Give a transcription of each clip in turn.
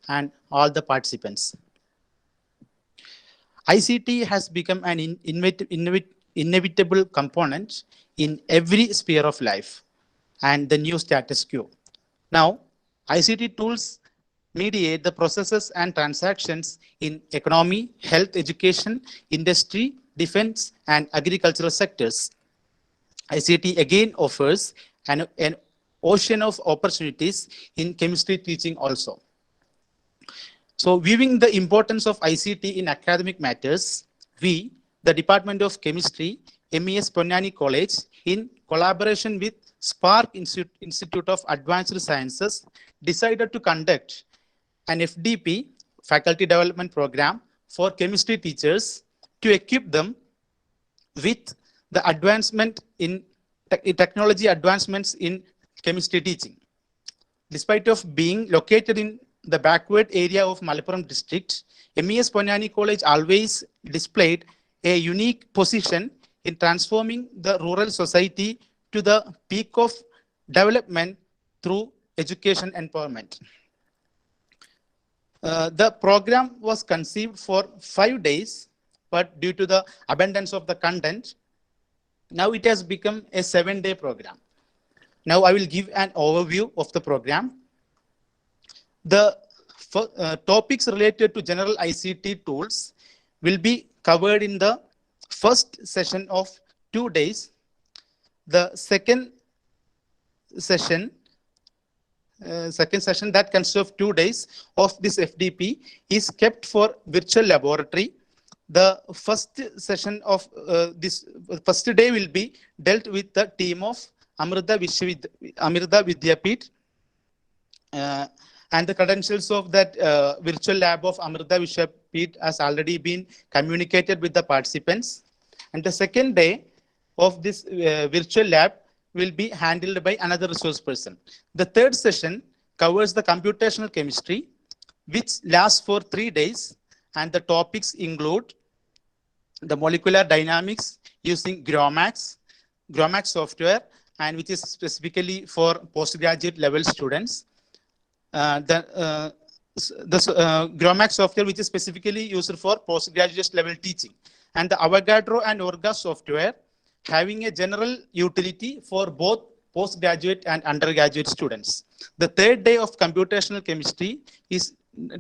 and all the participants. ICT has become an inevitable component in every sphere of life and the new status quo. Now, ICT tools mediate the processes and transactions in economy, health, education, industry, defense, and agricultural sectors. ICT again offers an ocean of opportunities in chemistry teaching also. So, viewing the importance of ICT in academic matters, we, the Department of Chemistry, MES Ponnani College, in collaboration with Spark Institute of Advanced Sciences, decided to conduct an FDP, Faculty Development Program, for chemistry teachers to equip them with the advancement in technology advancements in chemistry teaching. Despite of being located in the backward area of Malappuram district, MES Ponnani College always displayed a unique position in transforming the rural society to the peak of development through education empowerment. The program was conceived for 5 days, but due to the abundance of the content, now it has become a 7-day program. Now I will give an overview of the program. The topics related to general ICT tools will be covered in the first session of 2 days. The second session that consists of 2 days of this FDP is kept for virtual laboratory. The first session of this first day will be dealt with the team of Amrita Vidyapeeth, and the credentials of that virtual lab of Amrita Vidyapeeth has already been communicated with the participants. And the second day of this virtual lab will be handled by another resource person. The third session covers the computational chemistry, which lasts for 3 days, and the topics include the molecular dynamics using GROMACS software, and which is specifically for postgraduate level students. The GROMACS software, which is specifically used for postgraduate level teaching, and the Avogadro and Orga software, having a general utility for both postgraduate and undergraduate students. The third day of computational chemistry is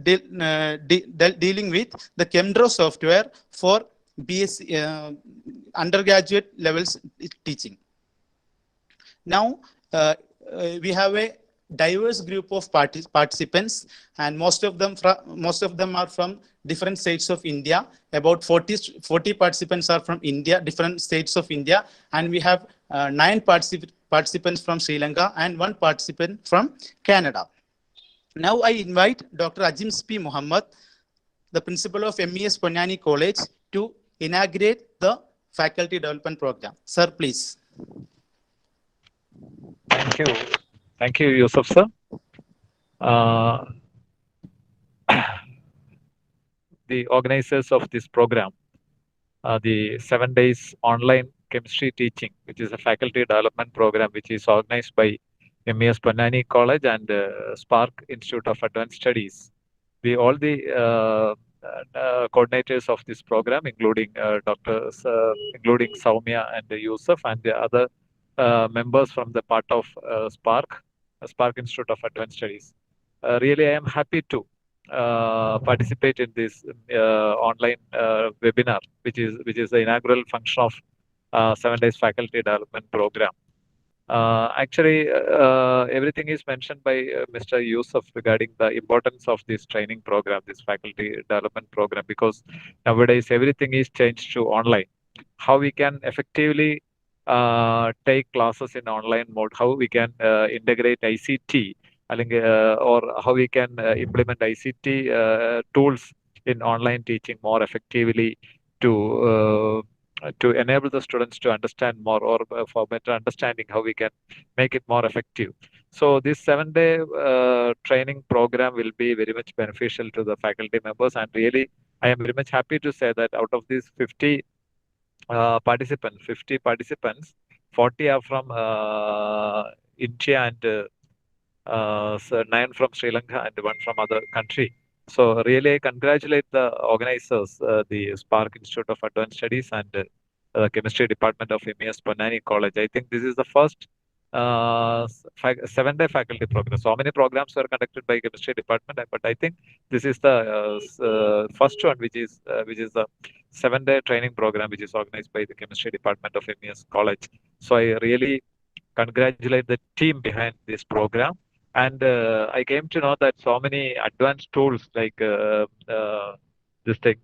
dealing with the ChemDraw software for BSc undergraduate levels teaching. Now, we have a diverse group of participants, and most of them are from different states of India. About 40 participants are from India, different states of India, and we have 9 participants from Sri Lanka and 1 participant from Canada. Now I invite Dr. Ajims P. Muhammad, the principal of MES Ponnani College, to inaugurate the faculty development program. Sir, please. Thank you. Thank you, Yusuf sir. The organizers of this program, the 7 days online chemistry teaching, which is a faculty development program, which is organized by MES Ponnani College and Spark Institute of Advanced Studies. We all the coordinators of this program, including doctors, including Saumya and Yusuf, and the other members from the part of Spark Institute of Advanced Studies. Really, I am happy to participate in this online webinar, which is the inaugural function of 7 days faculty development program. Actually, everything is mentioned by Mr. Yusuf regarding the importance of this training program, this faculty development program, because nowadays everything is changed to online. How we can effectively take classes in online mode, how we can integrate ICT, or how we can implement ICT tools in online teaching more effectively to enable the students to understand more, or for better understanding how we can make it more effective. So this 7-day training program will be very much beneficial to the faculty members, and really I am very much happy to say that out of these 50 participants, 40 are from India and so 9 from Sri Lanka and 1 from other country. So really, I congratulate the organizers, the Spark Institute of Advanced Studies and Chemistry Department of MES Ponnani College. I think this is the first 7-day faculty program. So many programs were conducted by Chemistry Department, but I think this is the first one, which is the 7-day training program, which is organized by the Chemistry Department of MES College. So I really congratulate the team behind this program. And I came to know that so many advanced tools like this thing,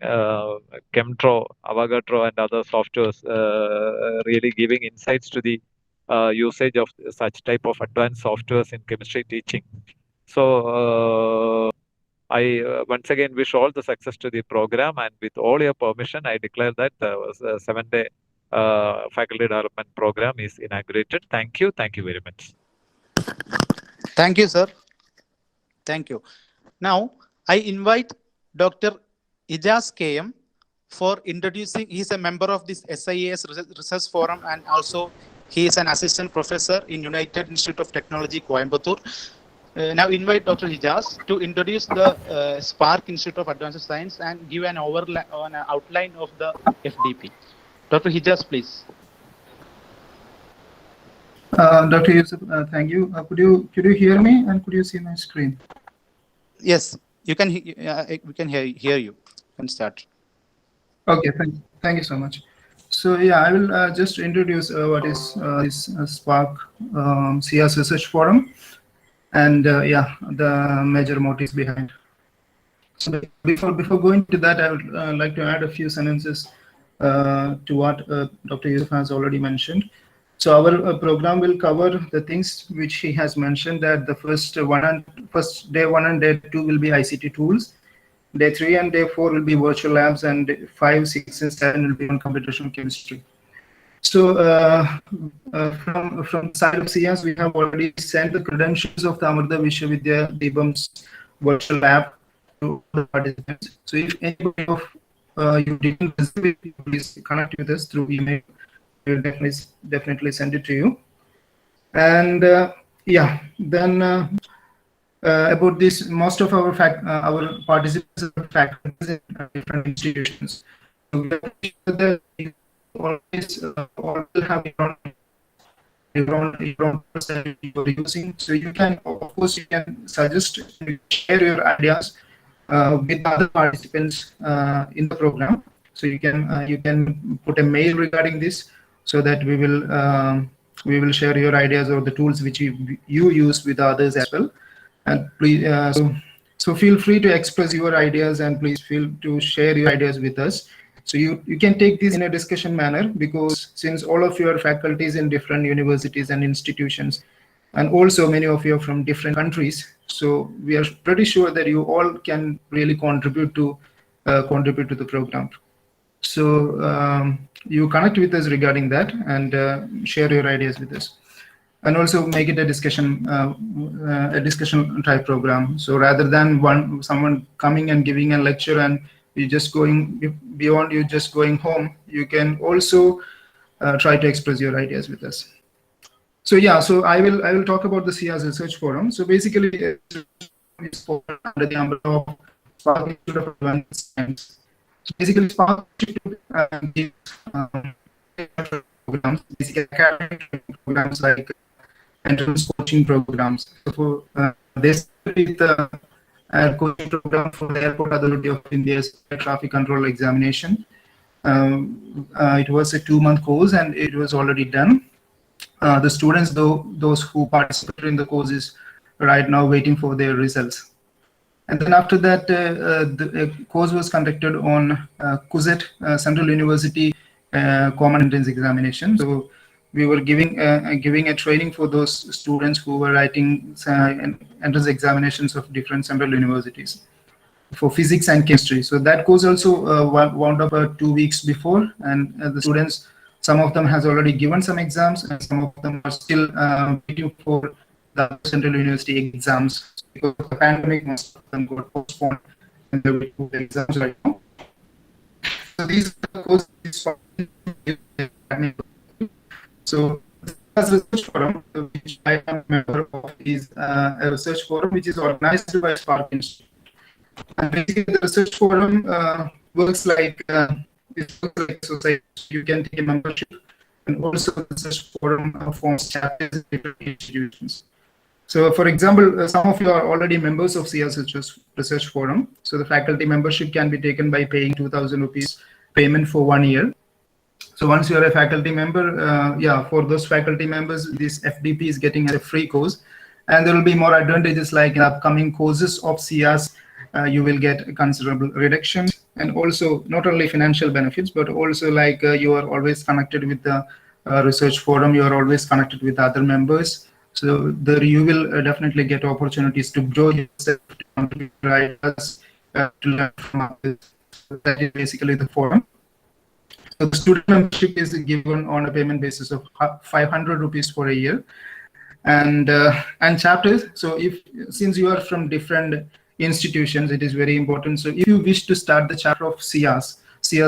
Chemtro, Avogadro, and other softwares really giving insights to the usage of such type of advanced softwares in chemistry teaching. So I once again wish all the success to the program, and with all your permission, I declare that the 7-day faculty development program is inaugurated. Thank you very much. Thank you, sir. Thank you. Now, I invite Dr. Ijaz KM for introducing. He is a member of this SIAS Research Forum, and also he is an assistant professor in United Institute of Technology, Coimbatore. Now invite Dr. Ijaz to introduce the Spark Institute of Advanced Science and give an outline of the FDP. Dr. Ijaz, please. Dr. Yusuf, thank you. Could you hear me and could you see my screen? Yes, you can. We can hear you. You can start. Okay, thank you so much. So yeah, I will just introduce what is this Spark SIAS Research Forum, and yeah, the major motives behind. So before going to that, I would like to add a few sentences to what Dr. Yusuf has already mentioned. So our program will cover the things which he has mentioned, that the first day 1 and day 2 will be ICT tools. Day 3 and day 4 will be virtual labs, and 5, 6, and 7 will be on computational chemistry. So from the side of SIAS, we have already sent the credentials of the Amrita Vishwavidya Deepam's virtual lab to the participants. So if anybody of you didn't receive it, please connect with us through email. We'll definitely send it to you. And yeah, then about this, most of our participants are faculty in different institutions. So we always all have your own person you're using. So you can, of course, you can suggest, share your ideas with other participants in the program. So you can put a mail regarding this, so that we will share your ideas or the tools which you use with others as well. And please, so feel free to express your ideas, and please feel to share your ideas with us. So you can take this in a discussion manner, because since all of your faculties in different universities and institutions, and also many of you are from different countries, so we are pretty sure that you all can really contribute to the program. So you connect with us regarding that, and share your ideas with us, and also make it a discussion type program. So rather than someone coming and giving a lecture and you just going beyond, you just going home, you can also try to express your ideas with us. So yeah, so I will talk about the SIAS Research Forum. So basically, it's under the umbrella of Spark Institute of Advanced Science. So basically, Spark Institute gives programs, basically academic programs like entrance coaching programs. So this is the coaching program for the Airport Authority of India's air traffic control examination. It was a 2-month course, and it was already done. The students, those who participated in the courses, right now waiting for their results. And then after that, the course was conducted on CUSET, Central University Common Entrance Examination. So we were giving a training for those students who were writing entrance examinations of different central universities for physics and chemistry. So that course also wound up 2 weeks before, and the students, some of them has already given some exams, and some of them are still waiting for the central university exams. Because of the pandemic, most of them got postponed, and they're waiting for the exams right now. So these are the courses. So SIAS Research Forum, which I am a member of, is a research forum which is organized by Spark Institute. And basically, the research forum works like society. You can take a membership, and also the research forum forms chapters in different institutions. So, for example, some of you are already members of SIAS Research Forum. So, the faculty membership can be taken by paying 2,000 rupees payment for 1 year. So, once you are a faculty member, for those faculty members, this FDP is getting a free course, and there will be more advantages like in upcoming courses of SIAS. You will get considerable reductions, and also not only financial benefits, but also like you are always connected with the research forum. You are always connected with other members. So there you will definitely get opportunities to grow yourself, to contribute ideas, to learn from others. So that is basically the forum. So the student membership is given on a payment basis of 500 rupees for a year, and chapters. So since you are from different institutions, it is very important. So if you wish to start the chapter of SIAS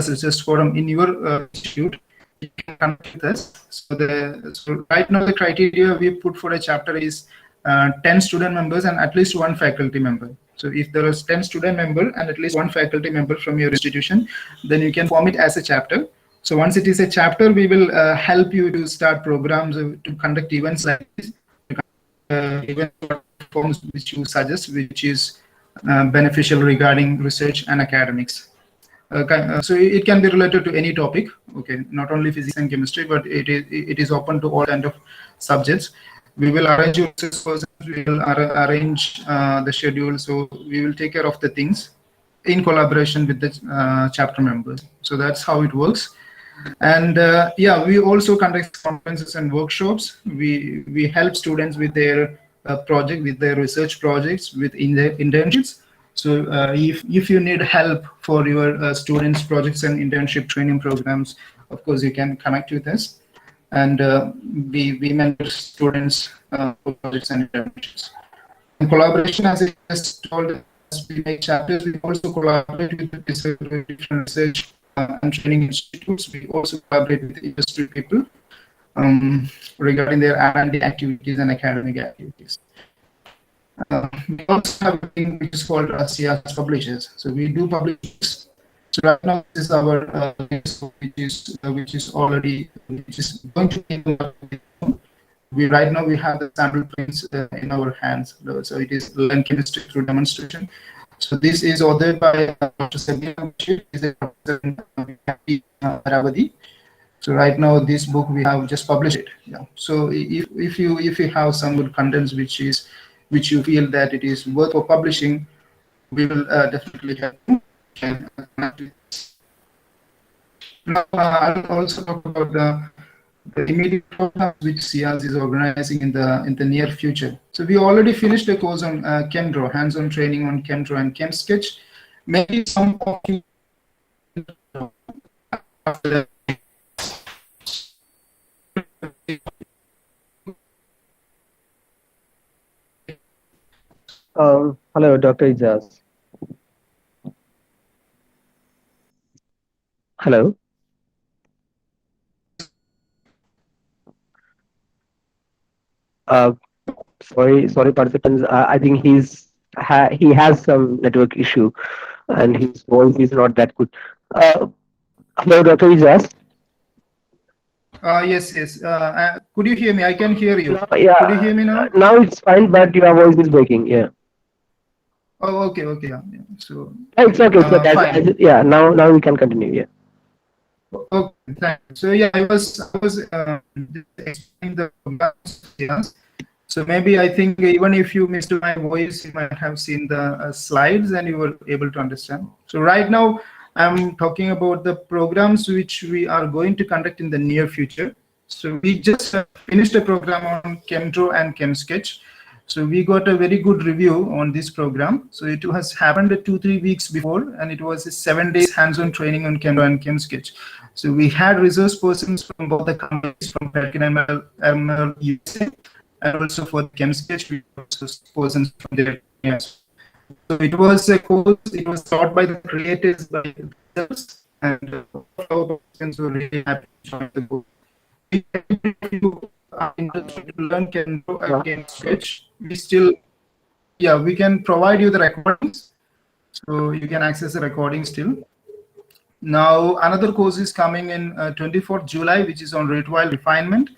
Research Forum in your institute, you can connect with us. So right now the criteria we put for a chapter is 10 student members and at least 1 faculty member. So if there is 10 student member and at least 1 faculty member from your institution, then you can form it as a chapter. So once it is a chapter, we will help you to start programs, to conduct events like this, event forms which you suggest, which is beneficial regarding research and academics. So it can be related to any topic, okay, not only physics and chemistry, but it is open to all kind of subjects. We will arrange research persons, we will arrange the schedule, so we will take care of the things in collaboration with the chapter members. So that's how it works. And we also conduct conferences and workshops. We help students with their project, with their research projects, with internships. So if you need help for your students' projects and internship training programs, of course, you can connect with us. And we mentor students for projects and internships. In collaboration, as I just told, as we make chapters, we also collaborate with different research and training institutes. We also collaborate with industry people regarding their R&D activities and academic activities. We also have a thing which is called SIAS Publishers. So we do publish. So right now this is our which is going to be. Right now we have the sample prints in our hands. So it is Learn Chemistry Through Demonstration. So this is authored by Dr. Sabina Bashir, is a Ravadi. So right now this book we have just published it. Yeah. So if you have some good contents which you feel that it is worth for publishing, we will definitely help you. Now I will also talk about the immediate programs which SIAS is organizing in the near future. So we already finished a course on ChemDraw, hands-on training on ChemDraw and ChemSketch. Maybe some of you hello, Dr. Ijaz. Hello. Sorry, participants. I think he has some network issue, and his voice is not that good. Hello, Dr. Ijaz. Yes. Could you hear me? I can hear you. Yeah. Could you hear me now? Now it's fine, but your voice is breaking. Yeah. Oh, okay. Yeah. So it's okay. Yeah. Now we can continue. Yeah. Okay, thanks. So yeah, I was explaining the programs. So maybe I think even if you missed my voice, you might have seen the slides and you were able to understand. So right now I'm talking about the programs which we are going to conduct in the near future. So we just finished a program on ChemDraw and ChemSketch. So we got a very good review on this program. So it has happened 2-3 weeks before, and it was a 7 days hands-on training on ChemDraw and ChemSketch. So we had resource persons from both the companies, from Perkin Elmer USA, and also for ChemSketch, we also persons from the US. So it was a course. It was taught by the creators by themselves, and our persons were really happy to join the book. are interested to learn Kendo again Sketch, we still, yeah, we can provide you the recordings, so you can access the recording still. Now, another course is coming in 24th July, which is on rate while refinement,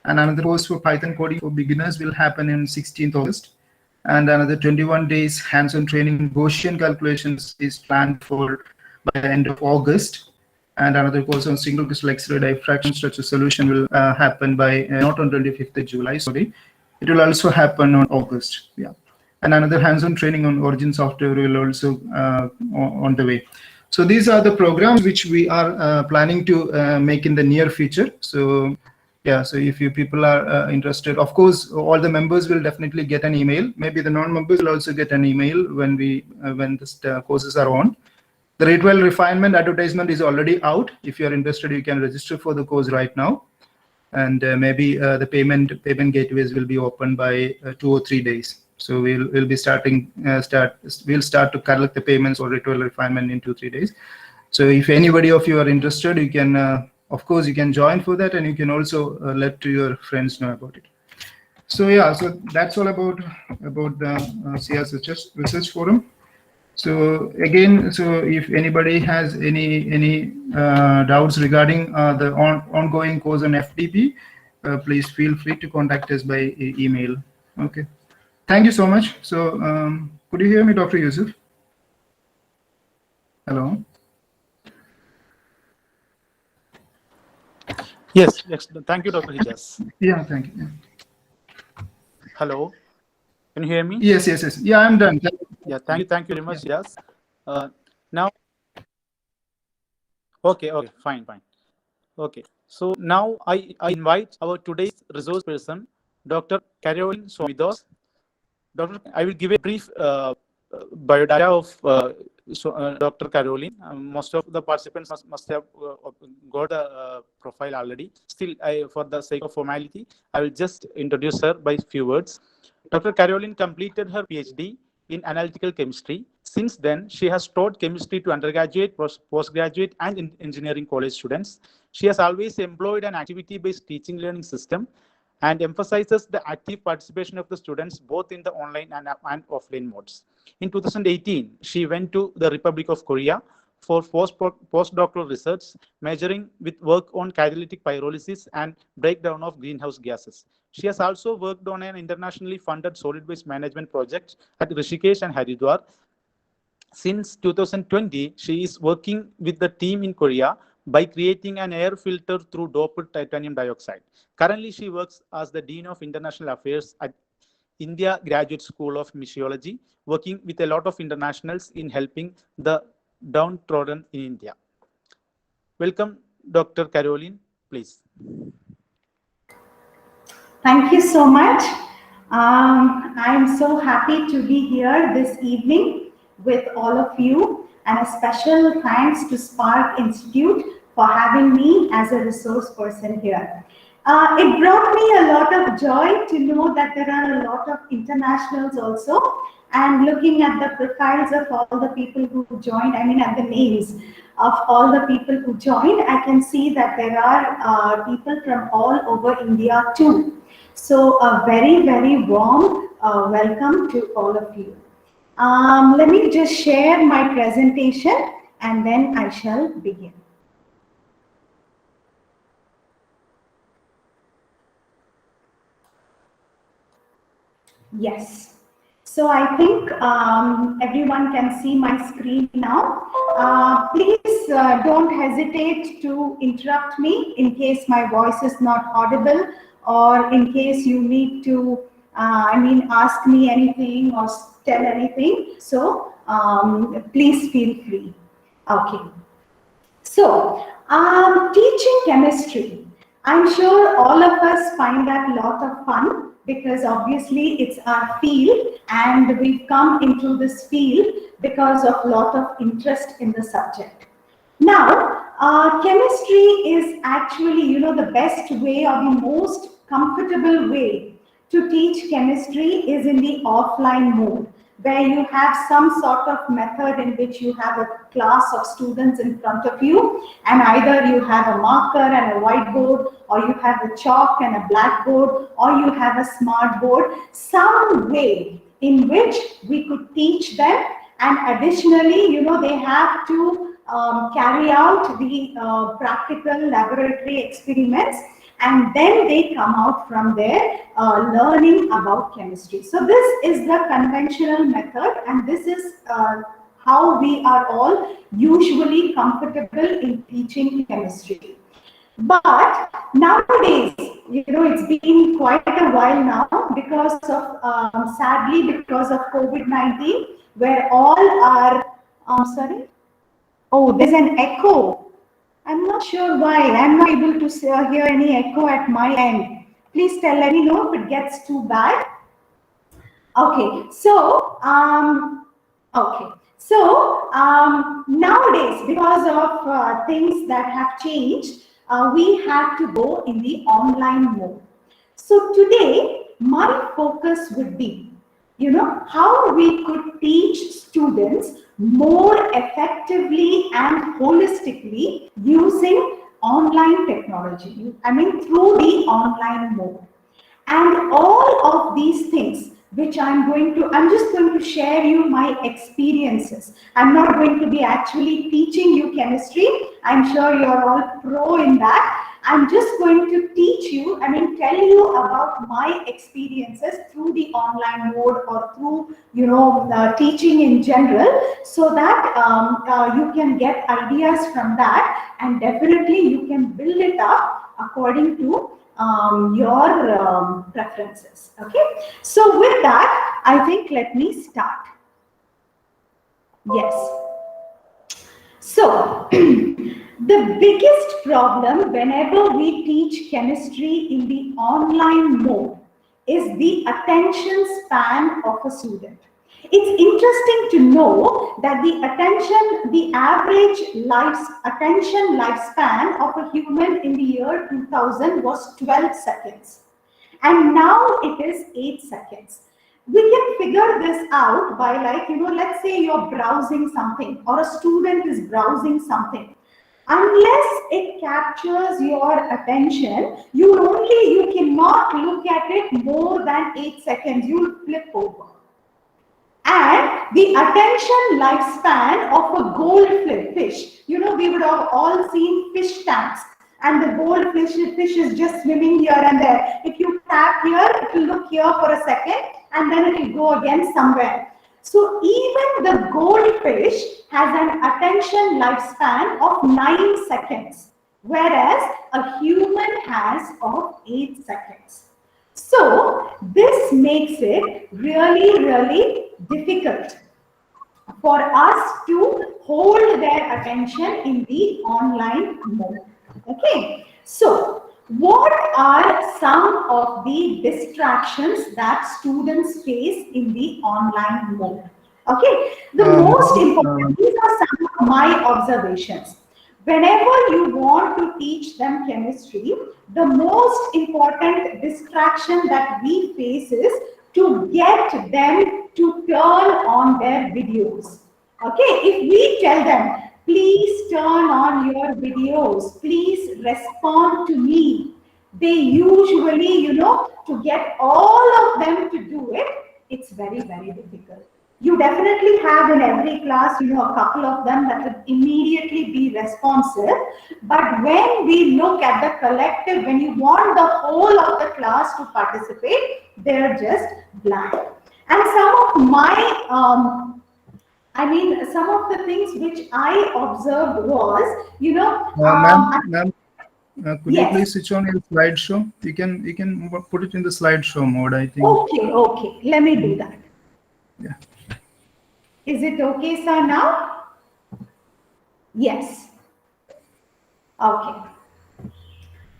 and another course for Python coding for beginners will happen in 16th August, and another 21 days hands-on training in Gaussian calculations is planned for by the end of August, and another course on single crystal X-ray diffraction structure solution will happen by not on 25th of July, sorry, it will also happen on August, yeah. And another hands-on training on Origin software will also on the way. So these are the programs which we are planning to make in the near future. So yeah, so if you people are interested, of course, all the members will definitely get an email. Maybe the non-members will also get an email when we when the courses are on. The rate well refinement advertisement is already out. If you are interested, you can register for the course right now. And maybe the payment gateways will be open by 2 or 3 days. So we'll be starting we'll start to collect the payments for ritual refinement in 2-3 days. So if anybody of you are interested, you can of course you can join for that, and you can also let to your friends know about it. So yeah, so that's all about the CS research forum. So again, so if anybody has any doubts regarding the ongoing course on FDP, please feel free to contact us by email. Okay. Thank you so much. So could you hear me, Dr. Yusuf? Hello? Yes, yes. Thank you, Dr. Hijaz. Yeah, thank you. Yeah. Hello. Can you hear me? Yes. Yeah, I'm done. Yeah, thank you very much. Yes. Now, okay, fine. Okay. So now I invite our today's resource person, Dr. Caroline Swaminathan. Doctor, I will give a brief biodata of Dr. Caroline. Most of the participants must have got the profile already. Still, for the sake of formality, I will just introduce her by few words. Dr. Caroline completed her PhD in analytical chemistry. Since then, she has taught chemistry to undergraduate, postgraduate, and engineering college students. She has always employed an activity-based teaching learning system and emphasizes the active participation of the students both in the online and offline modes. In 2018, she went to the Republic of Korea for postdoctoral research, majoring with work on catalytic pyrolysis and breakdown of greenhouse gases. She has also worked on an internationally funded solid waste management project at Rishikesh and Haridwar. Since 2020, she is working with the team in Korea by creating an air filter through doped titanium dioxide. Currently, she works as the Dean of International Affairs at India Graduate School of Missiology, working with a lot of internationals in helping the downtrodden in India. Welcome, Dr. Caroline, please. Thank you so much. I'm so happy to be here this evening with all of you, and a special thanks to Spark Institute for having me as a resource person here. It brought me a lot of joy to know that there are a lot of internationals also, and looking at the profiles of all the people who joined, I mean at the names of all the people who joined, I can see that there are people from all over India too. So a very, very warm welcome to all of you. Let me just share my presentation and then I shall begin. Yes. So I think everyone can see my screen now. Please don't hesitate to interrupt me in case my voice is not audible, or in case you need to, ask me anything or tell anything. So please feel free. Okay. So teaching chemistry, I'm sure all of us find that a lot of fun, because obviously it's our field and we've come into this field because of a lot of interest in the subject. Now, chemistry is actually, the best way or the most comfortable way to teach chemistry is in the offline mode. where you have some sort of method in which you have a class of students in front of you, and either you have a marker and a whiteboard, or you have a chalk and a blackboard, or you have a smart board, some way in which we could teach them. And additionally, they have to carry out the practical laboratory experiments, and then they come out from there learning about chemistry. So this is the conventional method, and this is how we are all usually comfortable in teaching chemistry. But nowadays, it's been quite a while now because of, sadly, because of COVID-19, where all are, sorry? Oh, there's an echo. I'm not sure why. I'm not able to hear any echo at my end. Please let me know if it gets too bad. Okay, so, nowadays, because of things that have changed, we have to go in the online mode. So today, my focus would be, how we could teach students more effectively and holistically using online technology. I mean, through the online mode. And all of these things, which I'm just going to share you my experiences. I'm not going to be actually teaching you chemistry. I'm sure you're all pro in that. I'm just going to teach you, tell you about my experiences through the online mode, or through, teaching in general, so that you can get ideas from that, and definitely you can build it up according to your preferences. Okay, so with that, I think let me start. Yes. So the biggest problem whenever we teach chemistry in the online mode is the attention span of a student. It's interesting to know that the average attention lifespan of a human in the year 2000 was 12 seconds. And now it is 8 seconds. We can figure this out by, let's say you're browsing something, or a student is browsing something. Unless it captures your attention, you cannot look at it more than 8 seconds. You'll flip over. And the attention lifespan of a goldfish, we would have all seen fish tanks, and the goldfish is just swimming here and there. If you tap here, it will look here for a second, and then it will go again somewhere. So even the goldfish has an attention lifespan of 9 seconds, whereas a human has of 8 seconds. So this makes it really, really difficult for us to hold their attention in the online mode. Okay, so what are some of the distractions that students face in the online mode? Okay, the most important, these are some of my observations. Whenever you want to teach them chemistry, the most important distraction that we face is to get them to turn on their videos. Okay, if we tell them, please turn on your videos, please respond to me, they usually, to get all of them to do it, it's very, very difficult. You definitely have in every class, a couple of them that will immediately be responsive. But when we look at the collective, when you want the whole of the class to participate, they're just blank. And some of my, some of the things which I observed was, Ma'am, could yes. you please switch on your slideshow? You can put it in the slideshow mode, I think. Okay, let me do that. Yeah. Is it okay, sir, now? Yes. Okay.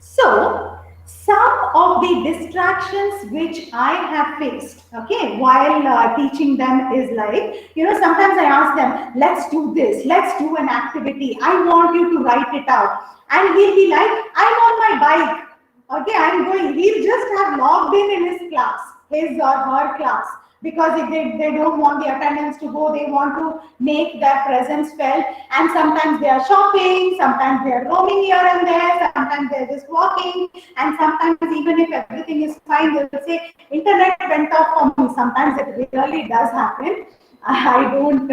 So, some of the distractions which I have faced, okay, while teaching them is like, sometimes I ask them, let's do this, let's do an activity, I want you to write it out. And he'll be like, I'm on my bike, okay, I'm going. He'll just have logged in his class, his or her class, because if they don't want the attendance to go, they want to make their presence felt. And sometimes they are shopping, sometimes they are roaming here and there, sometimes they're just walking, and sometimes even if everything is fine, they'll say, internet went off for me. Sometimes it really does happen. I don't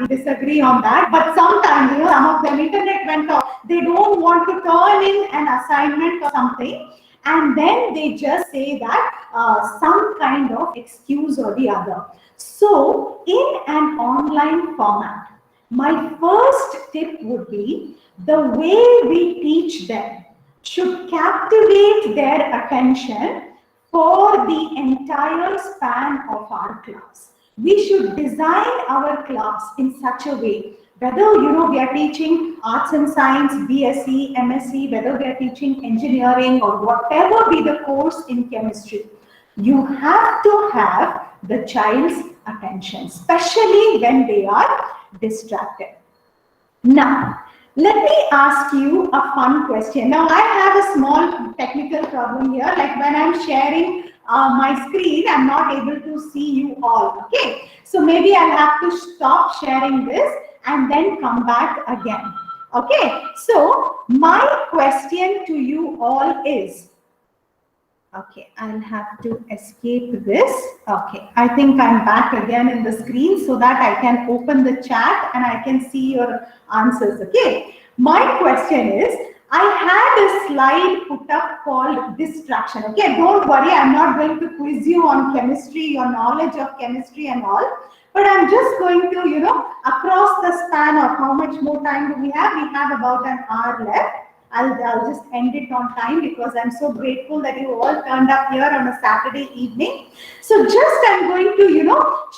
disagree on that, but sometimes, some of them, internet went off. They don't want to turn in an assignment or something, and then they just say that some kind of excuse or the other. So in an online format, my first tip would be the way we teach them should captivate their attention for the entire span of our class. We should design our class in such a way, whether we are teaching arts and science, BSc, MSc, whether we are teaching engineering or whatever be the course in chemistry, you have to have the child's attention, especially when they are distracted. Now, let me ask you a fun question. Now, I have a small technical problem here, like when I'm sharing my screen, I'm not able to see you all, okay? So maybe I'll have to stop sharing this and then come back again, okay? So my question to you all is, okay, I'll have to escape this. Okay, I think I'm back again in the screen so that I can open the chat and I can see your answers, okay? My question is, I had a slide put up called distraction, okay? Don't worry, I'm not going to quiz you on chemistry, your knowledge of chemistry and all, but I'm just going to, across the span of how much more time do we have? We have about an hour left. I'll just end it on time because I'm so grateful that you all turned up here on a Saturday evening. So just I'm going to,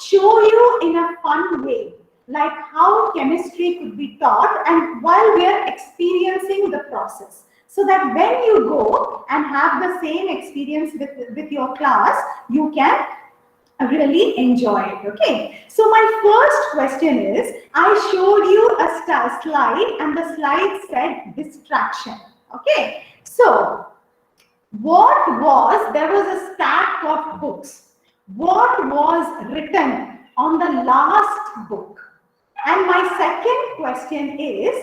show you in a fun way, like how chemistry could be taught and while we are experiencing the process. So that when you go and have the same experience with your class, you can really enjoy it, okay? So my first question is, I showed you a slide and the slide said distraction, okay? So there was a stack of books. What was written on the last book? And my second question is,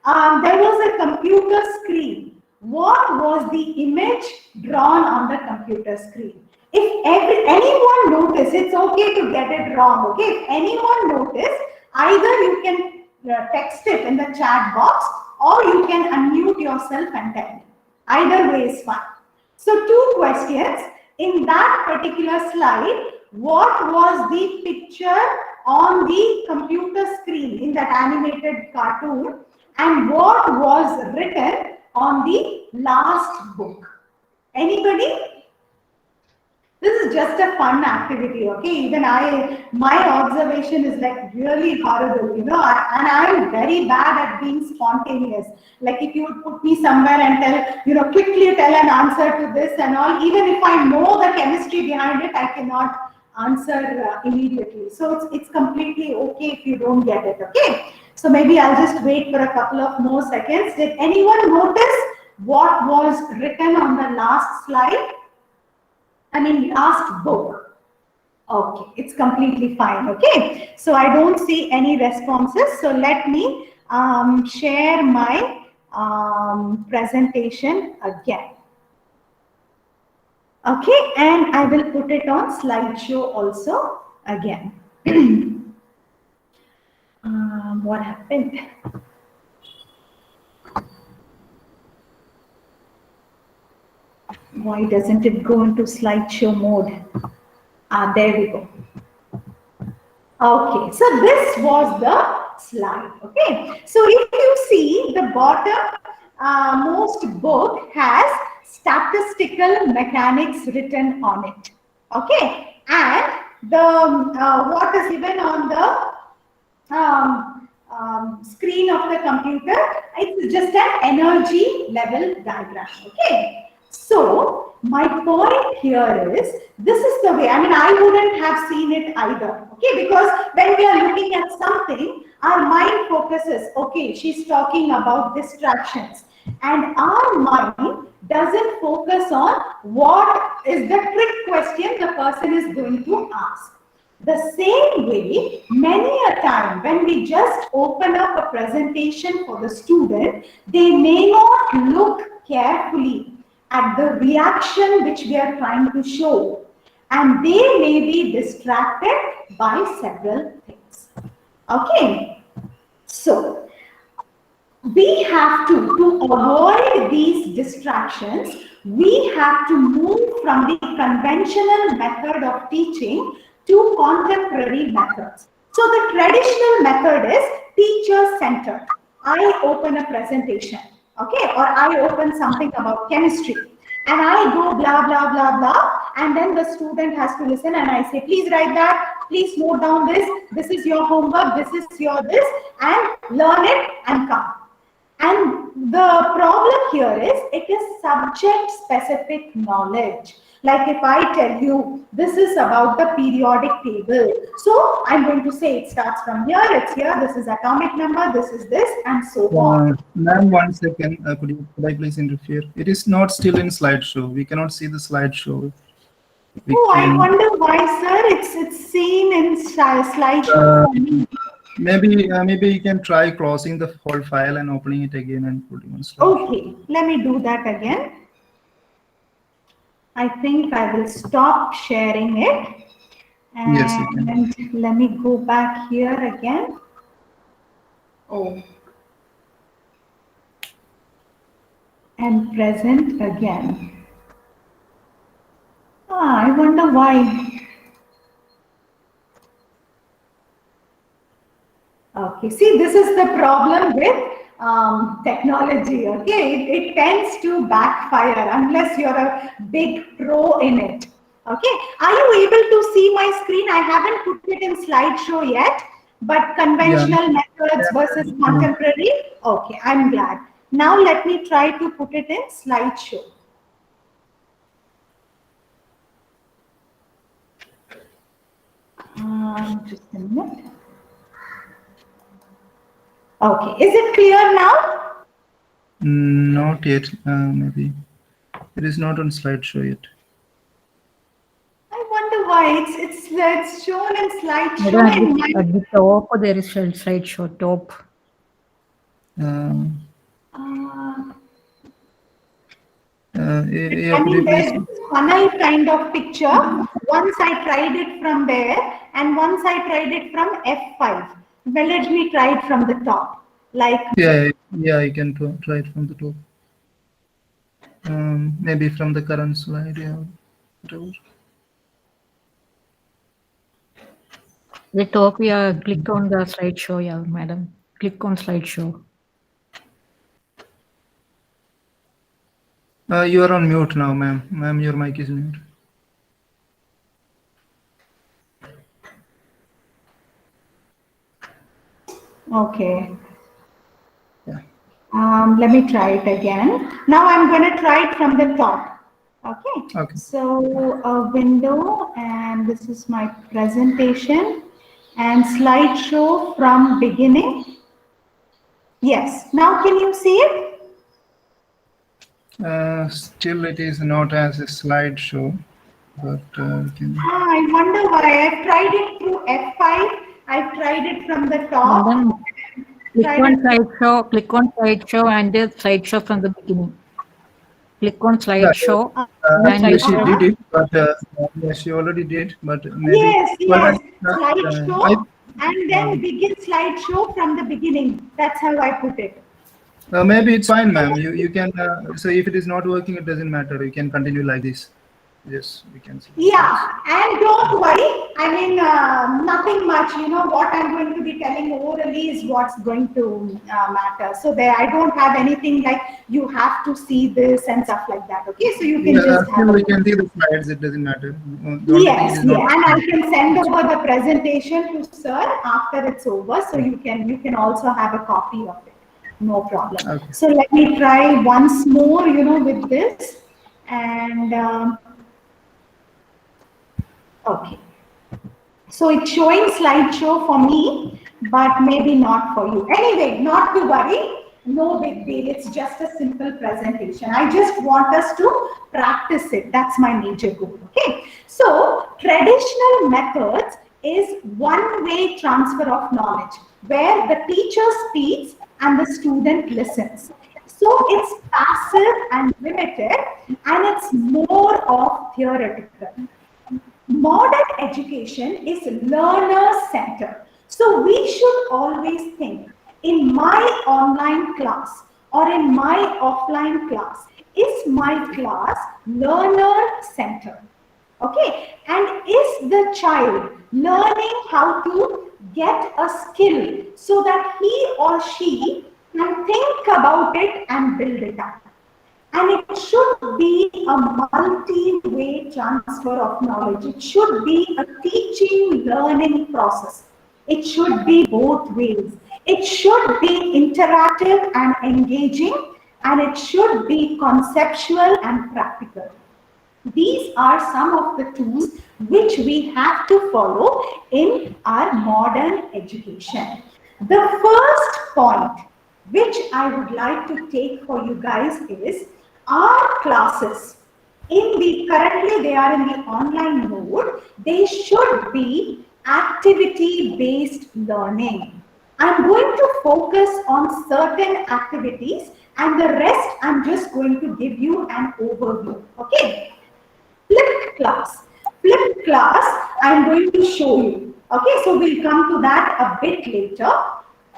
there was a computer screen. What was the image drawn on the computer screen? If anyone notice, it's okay to get it wrong, okay? If anyone notice, either you can text it in the chat box or you can unmute yourself and tell me. Either way is fine. So 2 questions. In that particular slide, what was the picture on the computer screen in that animated cartoon and what was written on the last book? Anybody? This is just a fun activity, okay? Even my observation is like really horrible, and I'm very bad at being spontaneous. Like if you would put me somewhere and tell, quickly tell an answer to this and all, even if I know the chemistry behind it, I cannot answer immediately. So it's completely okay if you don't get it, okay? So maybe I'll just wait for a couple of more seconds. Did anyone notice what was written on the last slide? Last book. Okay, it's completely fine, okay? So I don't see any responses. So let me share my presentation again. Okay, and I will put it on slideshow also again. What happened? Why doesn't it go into slideshow mode? There we go. Okay, so this was the slide. Okay, so if you see the bottom most book has statistical mechanics written on it. Okay, and the what is given on the screen of the computer, it's just an energy level diagram. Okay. So my point here is, this is the way, I wouldn't have seen it either, okay? Because when we are looking at something, our mind focuses, okay, she's talking about distractions. And our mind doesn't focus on what is the trick question the person is going to ask. The same way, many a time when we just open up a presentation for the student, they may not look carefully at the reaction which we are trying to show, and they may be distracted by several things. Okay, so we have to avoid these distractions, we have to move from the conventional method of teaching to contemporary methods. So the traditional method is teacher-centered. I open a presentation, okay, or I open something about chemistry, and I go blah, blah, blah, blah, and then the student has to listen, and I say, please write that, please note down this is your homework, this is your this, and learn it and come. And the problem here is it is subject specific knowledge. Like if I tell you this is about the periodic table, so I'm going to say it starts from here, it's here, this is atomic number, this is this, and so on. Ma'am, 1 second. Could I please interfere? It is not still in slideshow. We cannot see the slideshow. I wonder why, sir. It's seen in slideshow for me. Maybe you can try closing the whole file and opening it again and putting on slideshow. Okay, let me do that again. I think I will stop sharing it. And Yes, you can. let me go back here again. Oh. And present again. I wonder why. Okay, see, this is the problem with technology, okay? It tends to backfire unless you're a big pro in it, okay? Are you able to see my screen? I haven't put it in slideshow yet, but conventional methods versus contemporary, okay, I'm glad. Now let me try to put it in slideshow. Just a minute. Okay, is it clear now? Not yet, maybe. It is not on slideshow yet. I wonder why it's shown in slideshow. At the top, there is a slideshow top. I mean, there's this funnel kind of picture. Once I tried it from there, and once I tried it from F5. Well, let me try it from the top. Like yeah, you can try it from the top. Maybe from the current slide, yeah, whatever. The top, yeah, click on the slideshow, yeah, madam. Click on slideshow. You are on mute now, ma'am. Ma'am, your mic is mute. okay. Yeah. Let me try it again. Now I'm going to try it from the top. Okay. Okay. So a window, and this is my presentation, and slideshow from beginning. Yes. Now can you see it? Still, it is not as a slideshow, but I wonder why. I've tried it through F5. I've tried it from the top. Madam, click on slideshow and the slideshow from the beginning. Click on slideshow. Actually, she did it, but yeah, she already did. But maybe Yes, slideshow, I, and then begin slideshow from the beginning. That's how I put it. maybe it's fine, ma'am. You can. So if it is not working, it doesn't matter. You can continue like this. Yes, we can see. Yeah, and don't worry. I mean, nothing much. You know what I'm going to be telling orally is what's going to matter. So there, I don't have anything like you have to see this and stuff like that. Okay, so you can just have. We can see the slides. It doesn't matter. Yes, and I can send over the presentation to sir after it's over, so you can also have a copy of it. No problem. Okay. So let me try once more. You know, with this and. Okay, so it's showing slideshow for me, but maybe not for you. Anyway, not to worry. No big deal. It's just a simple presentation. I just want us to practice it. That's my major goal. Okay. So traditional methods is one-way transfer of knowledge where the teacher speaks and the student listens. So it's passive and limited and it's more of theoretical. Modern education is learner-centered. So we should always think, in my online class or in my offline class, is my class learner-centered? Okay, and is the child learning how to get a skill so that he or she can think about it and build it up? And it should be a multi-way transfer of knowledge. It should be a teaching, learning process. It should be both ways. It should be interactive and engaging, and it should be conceptual and practical. These are some of the tools which we have to follow in our modern education. The first point which I would like to take for you guys is our classes. Currently they are in the online mode. They should be activity-based learning. I'm going to focus on certain activities and the rest I'm just going to give you an overview. Okay. Flipped class. Flipped class, I'm going to show you. Okay, so we'll come to that a bit later.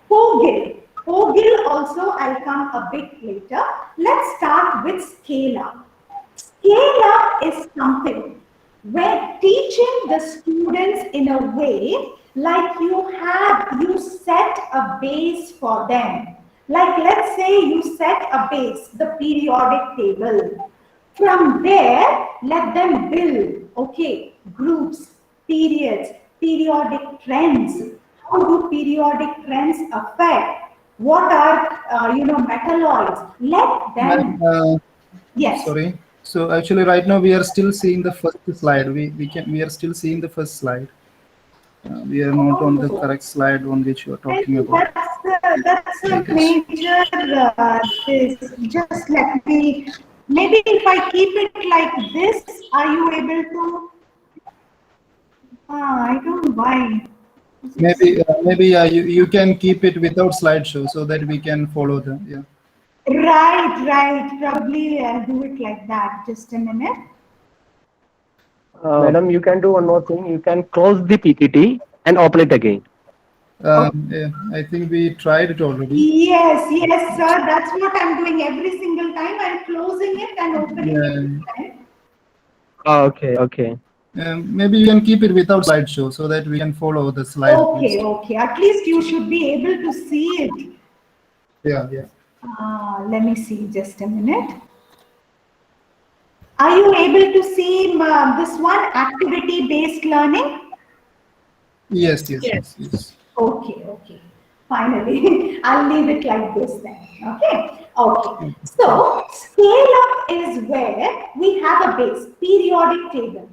Fogil. Fogil also I'll come a bit later. Let's start with scale up. Scale up is something where teaching the students in a way like you set a base for them. Like let's say you set a base, the periodic table. From there, let them build, okay, groups, periods, periodic trends. How do periodic trends affect? What are, metalloids? Let them, yes. Sorry. So actually right now we are still seeing the first slide. We are still seeing the first slide. We are not on the correct slide on which you are talking about. That's a major, just let me, maybe if I keep it like this, are you able to, I don't know why. Maybe you can keep it without slideshow so that we can follow them. Yeah. Right. Probably I'll do it like that. Just a minute. Madam, you can do one more thing. You can close the PPT and open it again. Yeah, I think we tried it already. Yes, sir. That's what I'm doing every single time. I'm closing it and opening it. Okay. Maybe you can keep it without slideshow so that we can follow the slide. Okay. At least you should be able to see it. Yeah. Let me see. Just a minute. Are you able to see this one, activity-based learning? Yes. Okay. Finally, I'll leave it like this then. Okay. So scale up is where we have a base, periodic table,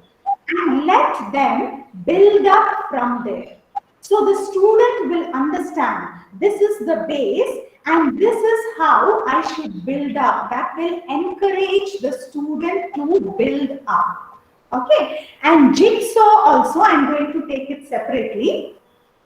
and let them build up from there. So the student will understand this is the base and this is how I should build up. That will encourage the student to build up. Okay. And jigsaw also, I'm going to take it separately.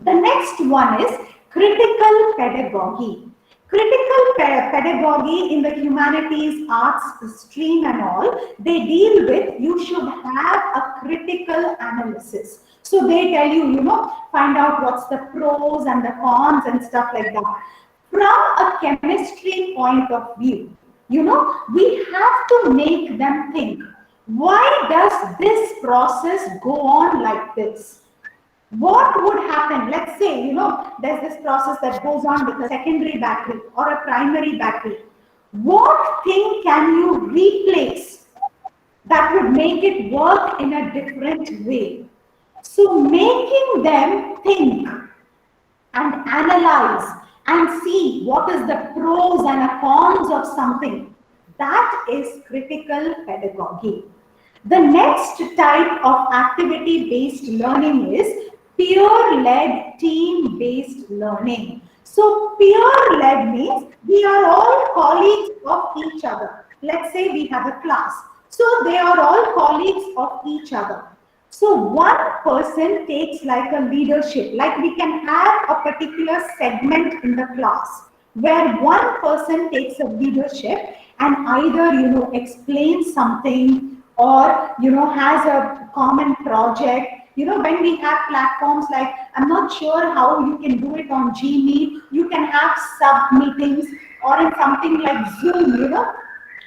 The next one is critical pedagogy. Critical pedagogy in the humanities, arts stream and all, they deal with you should have a critical analysis. So they tell you, find out what's the pros and the cons and stuff like that. From a chemistry point of view, we have to make them think, why does this process go on like this? What would happen? Let's say, there's this process that goes on with a secondary battery or a primary battery. What thing can you replace that would make it work in a different way? So making them think and analyze and see what is the pros and cons of something, that is critical pedagogy. The next type of activity-based learning is peer-led, team-based learning. So peer-led means we are all colleagues of each other. Let's say we have a class. So they are all colleagues of each other. So one person takes like a leadership, like we can have a particular segment in the class where one person takes a leadership and either, explains something or, has a common project. When we have platforms like, I'm not sure how you can do it on Gmeet, you can have sub meetings, or in something like Zoom,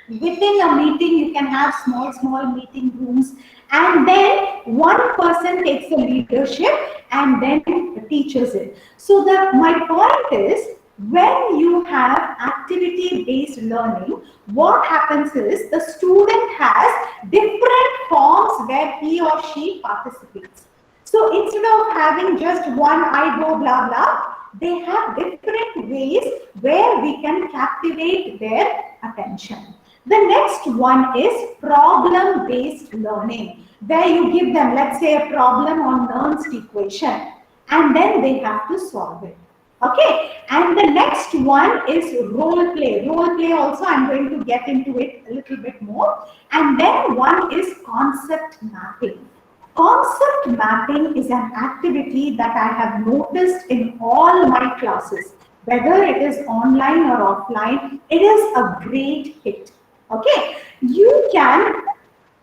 within a meeting you can have small meeting rooms, and then one person takes the leadership and then teaches it. So that my point is, when you have activity based learning, what happens is the student has different forms where he or she participates. So instead of having just one I go blah blah, they have different ways where we can captivate their attention. The next one is problem-based learning, where you give them, let's say, a problem on Nernst equation, and then they have to solve it. Okay, and the next one is role play. Role play also, I'm going to get into it a little bit more. And then one is concept mapping. Concept mapping is an activity that I have noticed in all my classes. Whether it is online or offline, it is a great hit. Okay, you can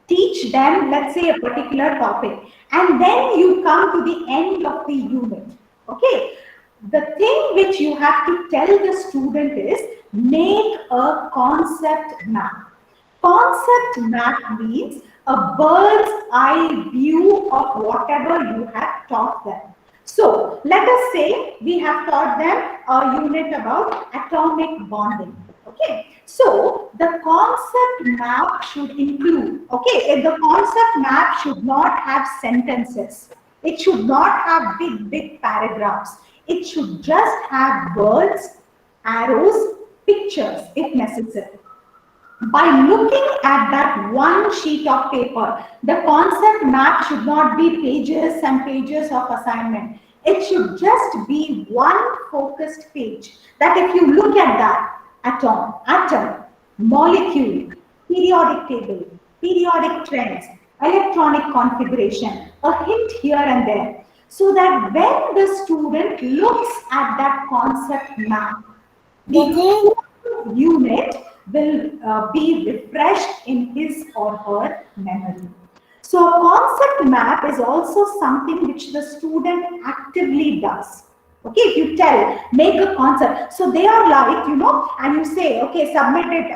teach them, let's say, a particular topic, and then you come to the end of the unit. Okay, the thing which you have to tell the student is make a concept map. Concept map means a bird's eye view of whatever you have taught them. So let us say we have taught them a unit about atomic bonding. Okay, so the concept map should include, okay, the concept map should not have sentences. It should not have big paragraphs. It should just have words, arrows, pictures if necessary. By looking at that one sheet of paper, the concept map should not be pages and pages of assignment. It should just be one focused page, that if you look at that, atom, molecule, periodic table, periodic trends, electronic configuration, a hint here and there, so that when the student looks at that concept map, the whole unit will be refreshed in his or her memory. So a concept map is also something which the student actively does. Okay, if you tell, make a concept. So they are like, and you say, okay, submit it,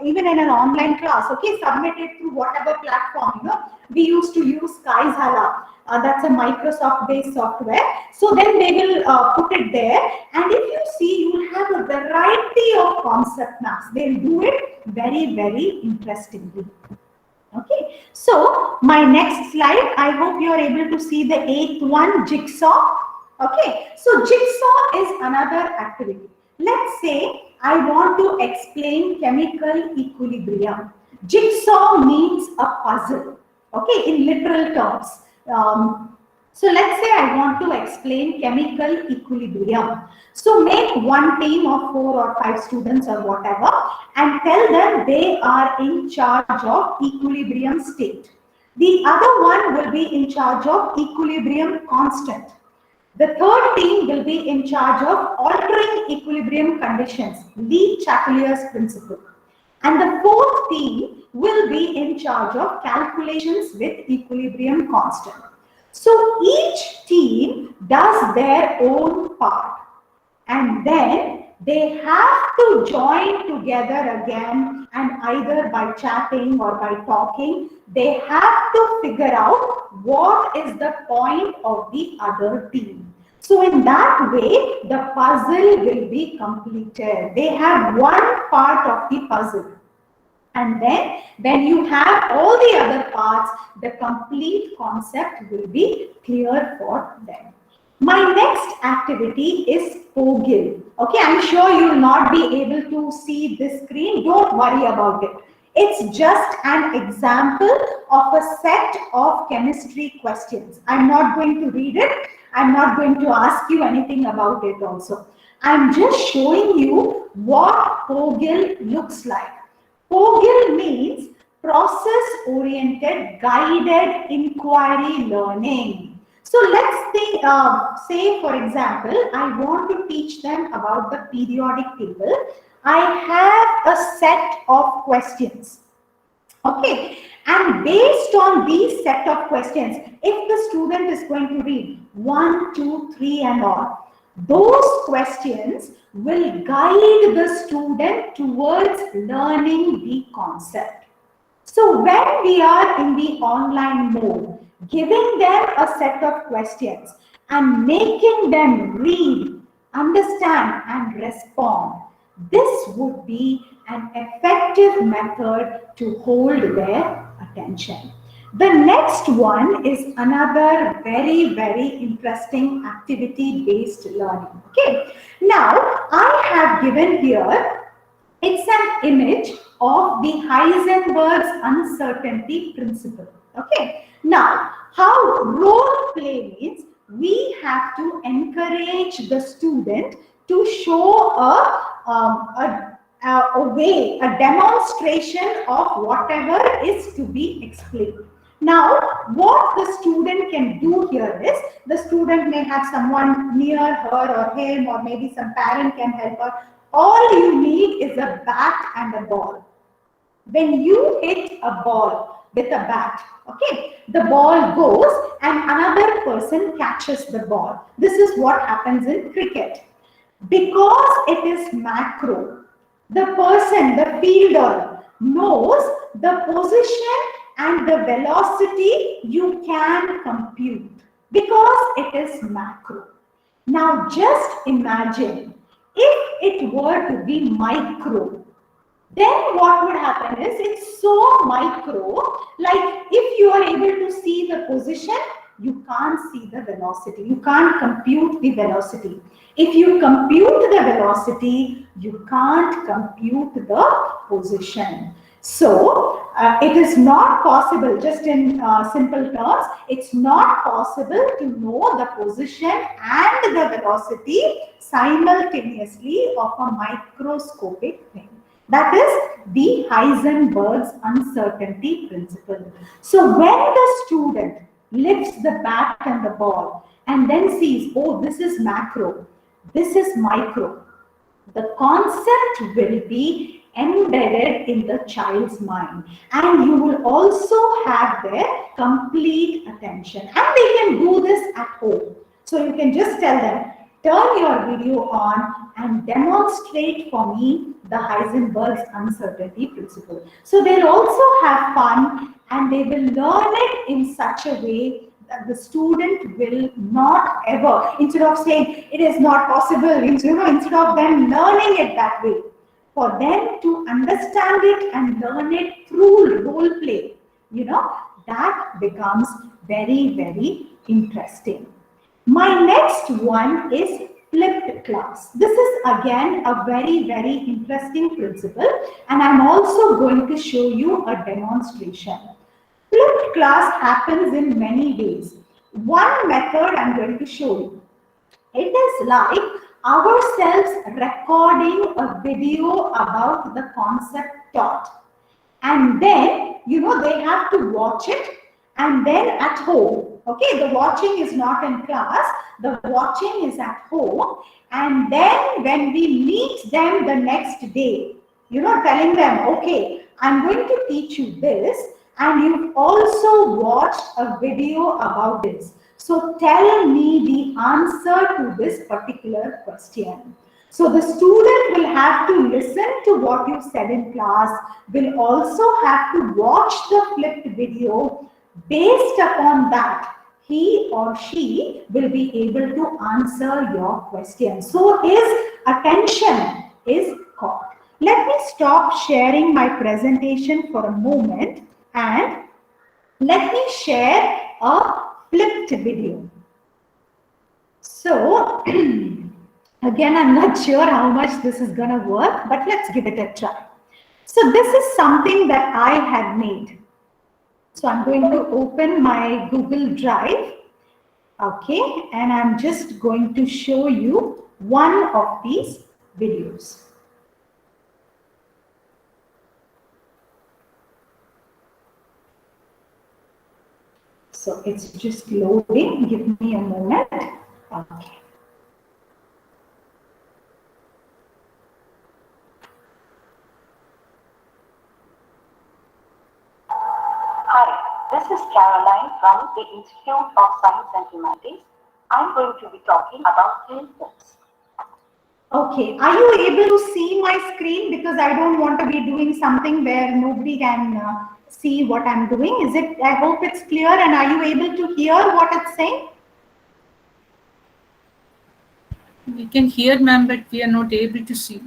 even in an online class, okay, submit it through whatever platform, We used to use Skyzala. That's a Microsoft-based software. So then they will put it there. And if you see, you will have a variety of concept maps. They'll do it very, very interestingly. Okay, so my next slide, I hope you are able to see the 8th one, jigsaw. Okay, so jigsaw is another activity. Let's say I want to explain chemical equilibrium. Jigsaw means a puzzle, okay, in literal terms. So let's say I want to explain chemical equilibrium. So make one team of 4 or 5 students or whatever and tell them they are in charge of equilibrium state. The other one will be in charge of equilibrium constant. The third team will be in charge of altering equilibrium conditions, Lee-Chatelier's principle. And the fourth team will be in charge of calculations with equilibrium constant. So each team does their own part, and then they have to join together again, and either by chatting or by talking, they have to figure out what is the point of the other team. So in that way, the puzzle will be completed. They have one part of the puzzle. And then when you have all the other parts, the complete concept will be clear for them. My next activity is POGIL. Okay, I'm sure you will not be able to see this screen. Don't worry about it. It's just an example of a set of chemistry questions. I'm not going to read it. I'm not going to ask you anything about it also. I'm just showing you what POGIL looks like. POGIL means process-oriented guided inquiry learning. So let's think, say for example, I want to teach them about the periodic table. I have a set of questions. Okay, and based on these set of questions, if the student is going to read 1, 2, 3 and all, those questions will guide the student towards learning the concept. So when we are in the online mode, giving them a set of questions and making them read, understand and respond, this would be an effective method to hold their attention. The next one is another very, very interesting activity-based learning. Okay, now I have given here, it's an image of the Heisenberg's uncertainty principle. Okay, now how role play means we have to encourage the student to show a way, a demonstration of whatever is to be explained. Now, what the student can do here is, the student may have someone near her or him, or maybe some parent can help her. All you need is a bat and a ball. When you hit a ball with a bat, okay, the ball goes and another person catches the ball. This is what happens in cricket. Because it is macro, the person, the fielder, knows the position and the velocity you can compute because it is macro. Now just imagine if it were to be micro, then what would happen is, it's so micro, like if you are able to see the position, you can't see the velocity. You can't compute the velocity. If you compute the velocity, you can't compute the position. So it is not possible, just in simple terms, it's not possible to know the position and the velocity simultaneously of a microscopic thing. That is the Heisenberg's uncertainty principle. So when the student lifts the bat and the ball and then sees, oh, this is macro, this is micro, the concept will be embedded in the child's mind, and you will also have their complete attention. And they can do this at home. So you can just tell them, turn your video on and demonstrate for me the Heisenberg's uncertainty principle. So they'll also have fun and they will learn it in such a way that the student will not ever, instead of saying it is not possible, instead of them learning it that way, for them to understand it and learn it through role play, that becomes very, very interesting. My next one is flipped class. This is again a very, very interesting principle, and I'm also going to show you a demonstration. Flipped class happens in many ways. One method I'm going to show you. It is like ourselves recording a video about the concept taught. And then, they have to watch it, and then at home. Okay, the watching is not in class, the watching is at home. And then when we meet them the next day, telling them, okay, I'm going to teach you this, and you've also watched a video about this. So tell me the answer to this particular question. So the student will have to listen to what you said in class, will also have to watch the flipped video. Based upon that, he or she will be able to answer your question. So his attention is caught. Let me stop sharing my presentation for a moment and let me share a flipped video. So again, I'm not sure how much this is going to work, but let's give it a try. So this is something that I had made. So I'm going to open my Google Drive, Okay, and I'm just going to show you one of these videos. So it's just loading. Give me a moment. Okay. Hi, this is Caroline from the Institute of Science and Humanities. I'm going to be talking about thin films. Okay, are you able to see my screen? Because I don't want to be doing something where nobody can see what I'm doing. Is it? I hope it's clear. And are you able to hear what it's saying? We can hear, ma'am, but we are not able to see.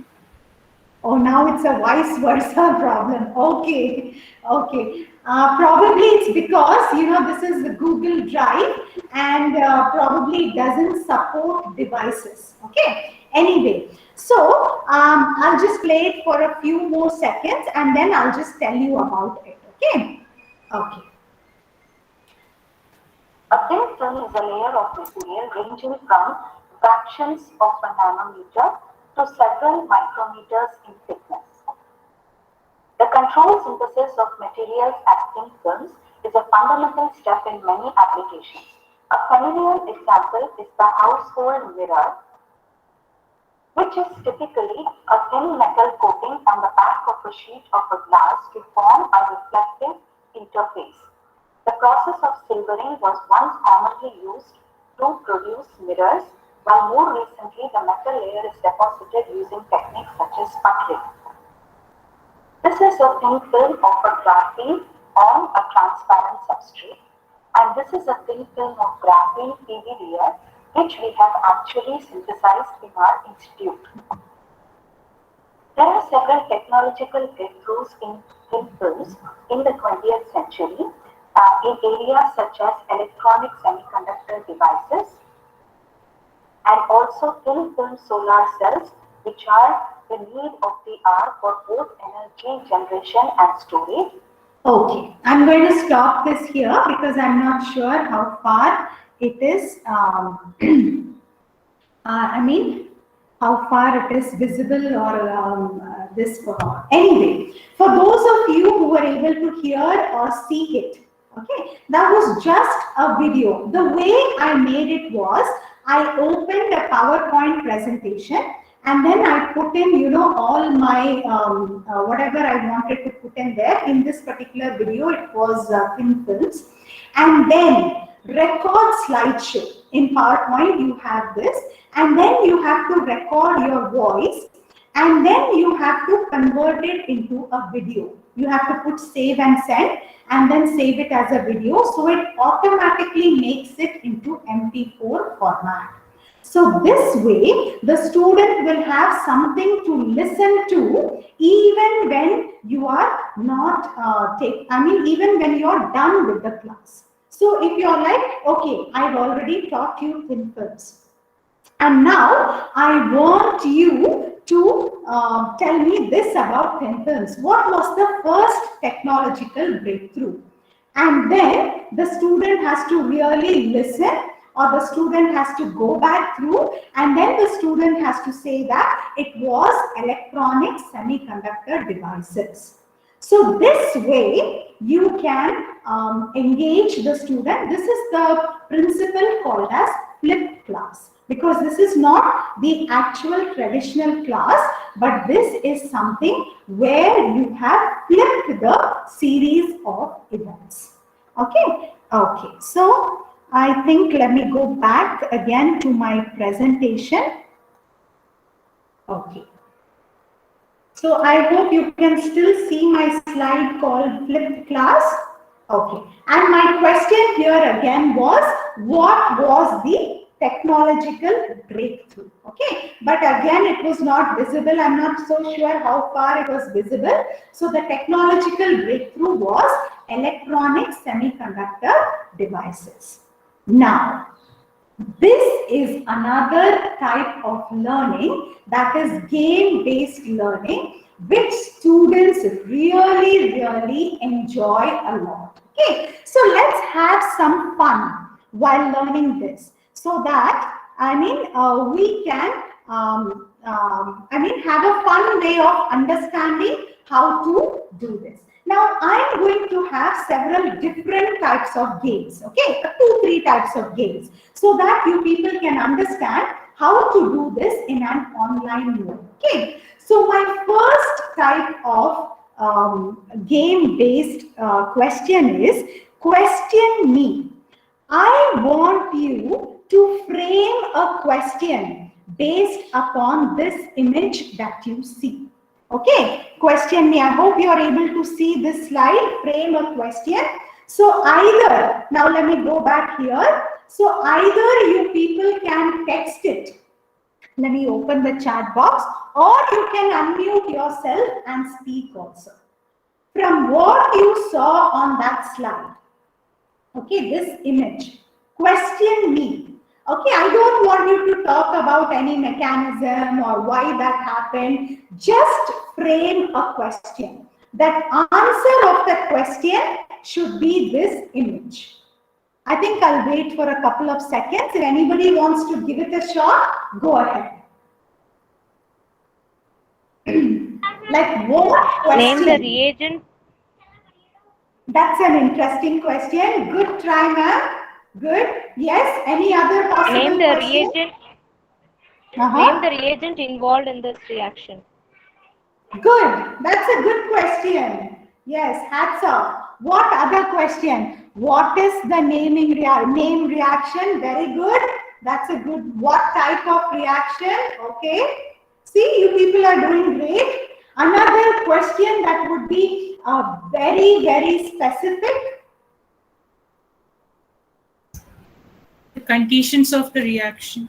Oh, now it's a vice versa problem. Okay, okay. Probably it's because, you know, this is the Google Drive and probably it doesn't support devices. Okay. Anyway, so I'll just play it for a few more seconds and then I'll just tell you about it. Okay. Okay. A thin film is a layer of material ranging from fractions of a nanometer to several micrometers in thickness. The controlled synthesis of materials as thin films is a fundamental step in many applications. A familiar example is the household mirror, which is typically a thin metal coating on the back of a sheet of a glass to form a reflective interface. The process of silvering was once commonly used to produce mirrors, while more recently the metal layer is deposited using techniques such as sputtering. This is a thin film of a graphene on a transparent substrate, and this is a thin film of graphene PVDF, which we have actually synthesized in our institute. There are several technological breakthroughs in thin films in the 20th century in areas such as electronic semiconductor devices and also thin film solar cells, which are the need of the hour for both energy generation and storage. Okay, I'm going to stop this here because I'm not sure how far it is. I mean, how far it is visible or this for. Anyway, for those of you who were able to hear or see it, okay, that was just a video. The way I made it was, I opened a PowerPoint presentation and then I put in, you know, all my, whatever I wanted to put in there. In this particular video, it was thin films. And then record slideshow. In PowerPoint, you have this. And then you have to record your voice. And then you have to convert it into a video. You have to put save and send and then save it as a video. So it automatically makes it into MP4 format. So this way, the student will have something to listen to even when you are not, even when you're done with the class. So if you're like, okay, I've already taught you thin films. And now I want you to tell me this about thin films. What was the first technological breakthrough? And then the student has to really listen, or the student has to go back through, and then the student has to say that it was electronic semiconductor devices. So this way you can engage the student. This is the principle called as flipped class, because this is not the actual traditional class, but this is something where you have flipped the series of events. Okay, okay. So I think let me go back again to my presentation. Okay. So I hope you can still see my slide called flipped class. Okay. And my question here again was, what was the technological breakthrough? Okay. But again, it was not visible. I'm not so sure how far it was visible. So the technological breakthrough was electronic semiconductor devices. Now, this is another type of learning, that is game-based learning, which students really enjoy a lot. Okay, so let's have some fun. while learning this, so that we can have a fun way of understanding how to do this. Now I'm going to have several different types of games, okay, 2-3 types of games, so that you people can understand how to do this in an online mode. Okay, so my first type of game-based question is question me. I want you to frame a question based upon this image that you see. Okay, question me. I hope you are able to see this slide. Frame a question. So either, now let me go back here. So either you people can text it. Let me open the chat box, or you can unmute yourself and speak also. From what you saw on that slide, okay, this image, question me. Okay, I don't want you to talk about any mechanism or why that happened. Just frame a question. That answer of the question should be this image. I think I'll wait for a couple of seconds. If anybody wants to give it a shot, go ahead. Like what question? Name the reagent. That's an interesting question. Good try, ma'am. Good. Yes. Any other possible Name the question? reagent. Name the reagent involved in this reaction. Good. That's a good question. Yes. Hats off. What other question? What is the name reaction? Very good. That's a good. What type of reaction? Okay. See, you people are doing great. Another question that would be very, very specific. The conditions of the reaction.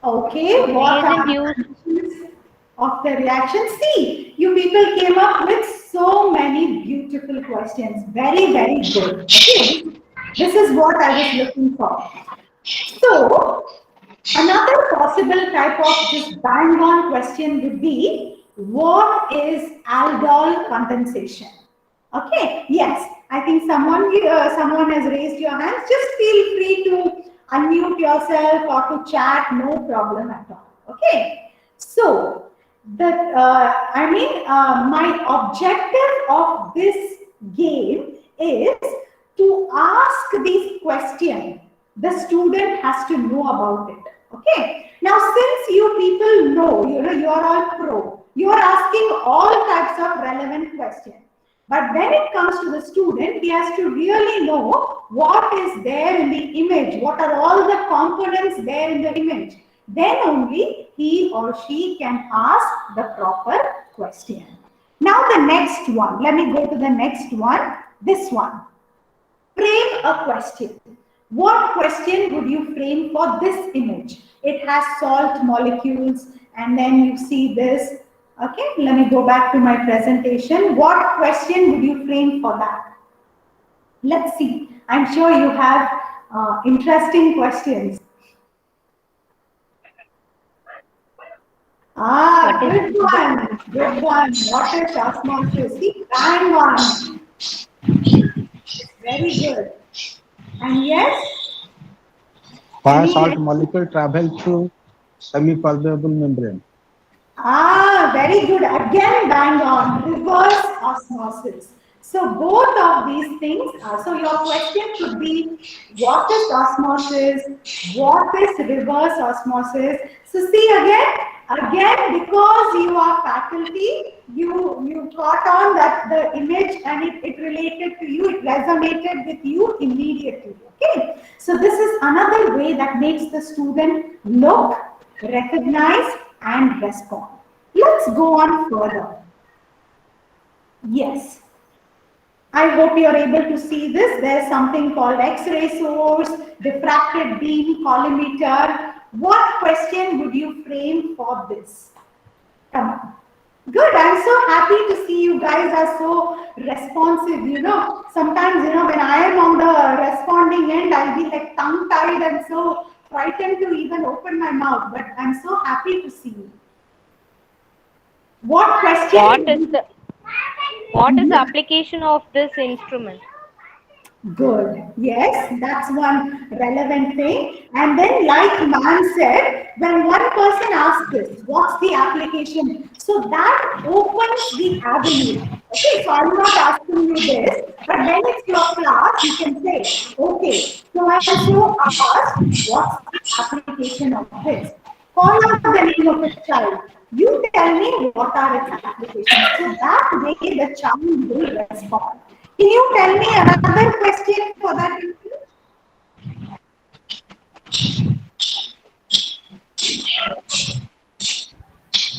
Okay, what are the conditions of the reaction? See, you people came up with so many beautiful questions. Very, very good. Okay, this is what I was looking for. So, another possible type of just bang on question would be, what is aldol condensation? Okay, yes, I think someone has raised your hands. Just feel free to unmute yourself or to chat, no problem at all. Okay, so my objective of this game is to ask these questions. The student has to know about it. Okay, now since you people know, you are all pro, you are asking all types of relevant questions. But when it comes to the student, he has to really know what is there in the image, what are all the components there in the image. Then only he or she can ask the proper question. Now the next one, let me go to the next one, this one. Frame a question. What question would you frame for this image? It has salt molecules, and then you see this. Okay, let me go back to my presentation. What question would you frame for that? Let's see. I'm sure you have interesting questions. Good one. Good one. What is osmosis? See, bang on. Very good. And yes? Why salt molecule travel through semi-permeable membrane? Very good. Again, bang on. Reverse osmosis. So both of these things are, so your question could be, what is osmosis? What is reverse osmosis? So see again, because you are faculty, you caught on that the image and it related to you, it resonated with you immediately. Okay. So this is another way that makes the student look, recognize, and respond. Let's go on further. Yes. I hope you are able to see this. There is something called X-ray source, diffracted beam, collimator. What question would you frame for this? Come on. Good. I'm so happy to see you guys are so responsive. Sometimes, when I am on the responding end, I'll be like tongue-tied and so frightened to even open my mouth. But I'm so happy to see you. What question? What is the application of this instrument? Good. Yes, that's one relevant thing. And then, like man said, when one person asks this, what's the application? So that opens the avenue. Okay, so I'm not asking you this, but when it's your class, you can say, okay, so I so asked, what's the application of this? Call out the name of a child. You tell me what are its applications. So that way the child will respond. Can you tell me another question for that?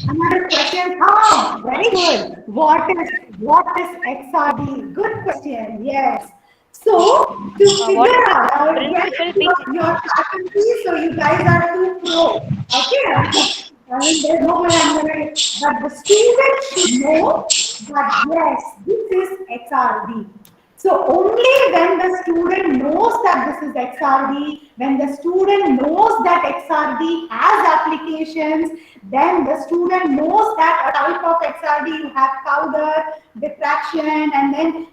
Another question. Oh, very good. What is XRD? Good question. Yes. So to figure out, your faculty, so you guys are too pro. Okay. I mean, there's no way I'm gonna. But the student should know that yes, this is XRD. So only when the student knows that this is XRD, when the student knows that XRD has applications, then the student knows that a type of XRD you have powder, diffraction, and then,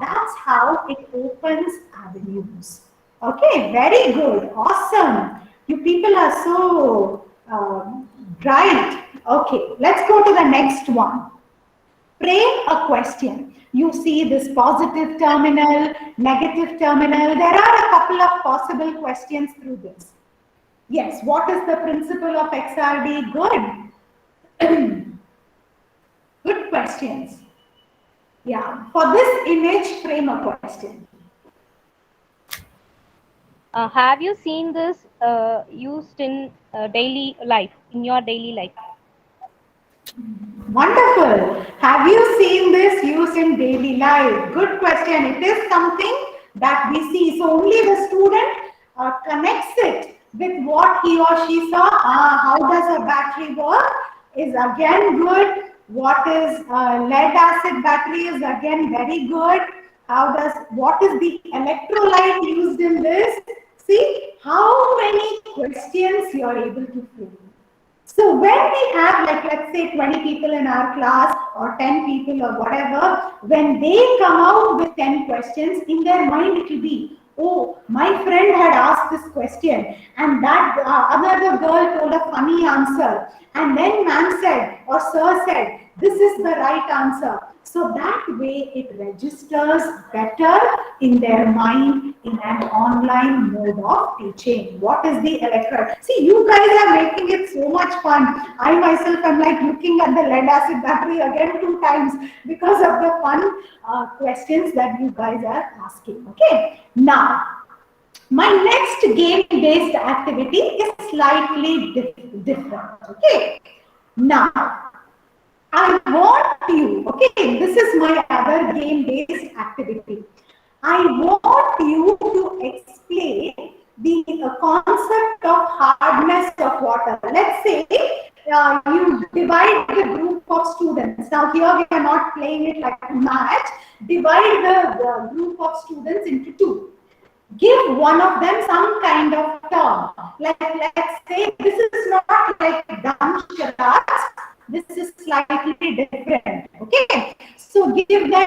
that's how it opens avenues. Okay, very good, awesome. You people are so bright. Okay, let's go to the next one. Frame a question. You see this positive terminal, negative terminal. There are a couple of possible questions through this. Yes, what is the principle of XRD? Good. Good questions. Yeah, for this image, frame a question. Have you seen this used in daily life, in your daily life? Wonderful. Have you seen this used in daily life? Good question. It is something that we see. So only the student connects it with what he or she saw. How does a battery work? Is again good. What is lead acid battery is again very good. What is the electrolyte used in this? See how many questions you are able to frame. So when we have, like, let's say 20 people in our class or 10 people or whatever, when they come out with 10 questions, in their mind it will be, oh, my friend had asked this question and that another girl told a funny answer. And then man said or sir said, this is the right answer. So that way it registers better in their mind in an online mode of teaching. What is the electrode? See, you guys are making it so much fun. I myself am like looking at the lead acid battery again 2 times because of the fun questions that you guys are asking. Okay. Now, my next game-based activity is slightly different. Okay. Now, I want you, okay, this is my other game-based activity. I want you to explain the concept of hardness of water. Let's say you divide the group of students. Now here we are not playing it like a match. Divide the group of students into 2. Give one of them some kind of term. Like, let's say this is not like dumb charades. This is slightly different. Okay, so give them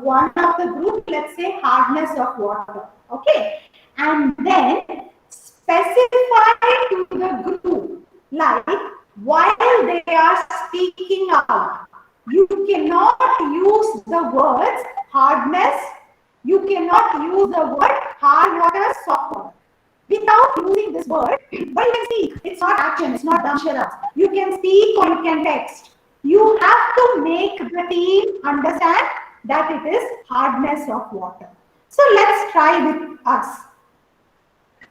one of the group, let's say hardness of water. Okay, and then specify to the group, like while they are speaking out, you cannot use the words hardness, you cannot use the word hard water, soft water. Without using this word, but you can speak. It's not action, it's not dumb sharads. You can speak or you can text. You have to make the team understand that it is hardness of water. So let's try with us.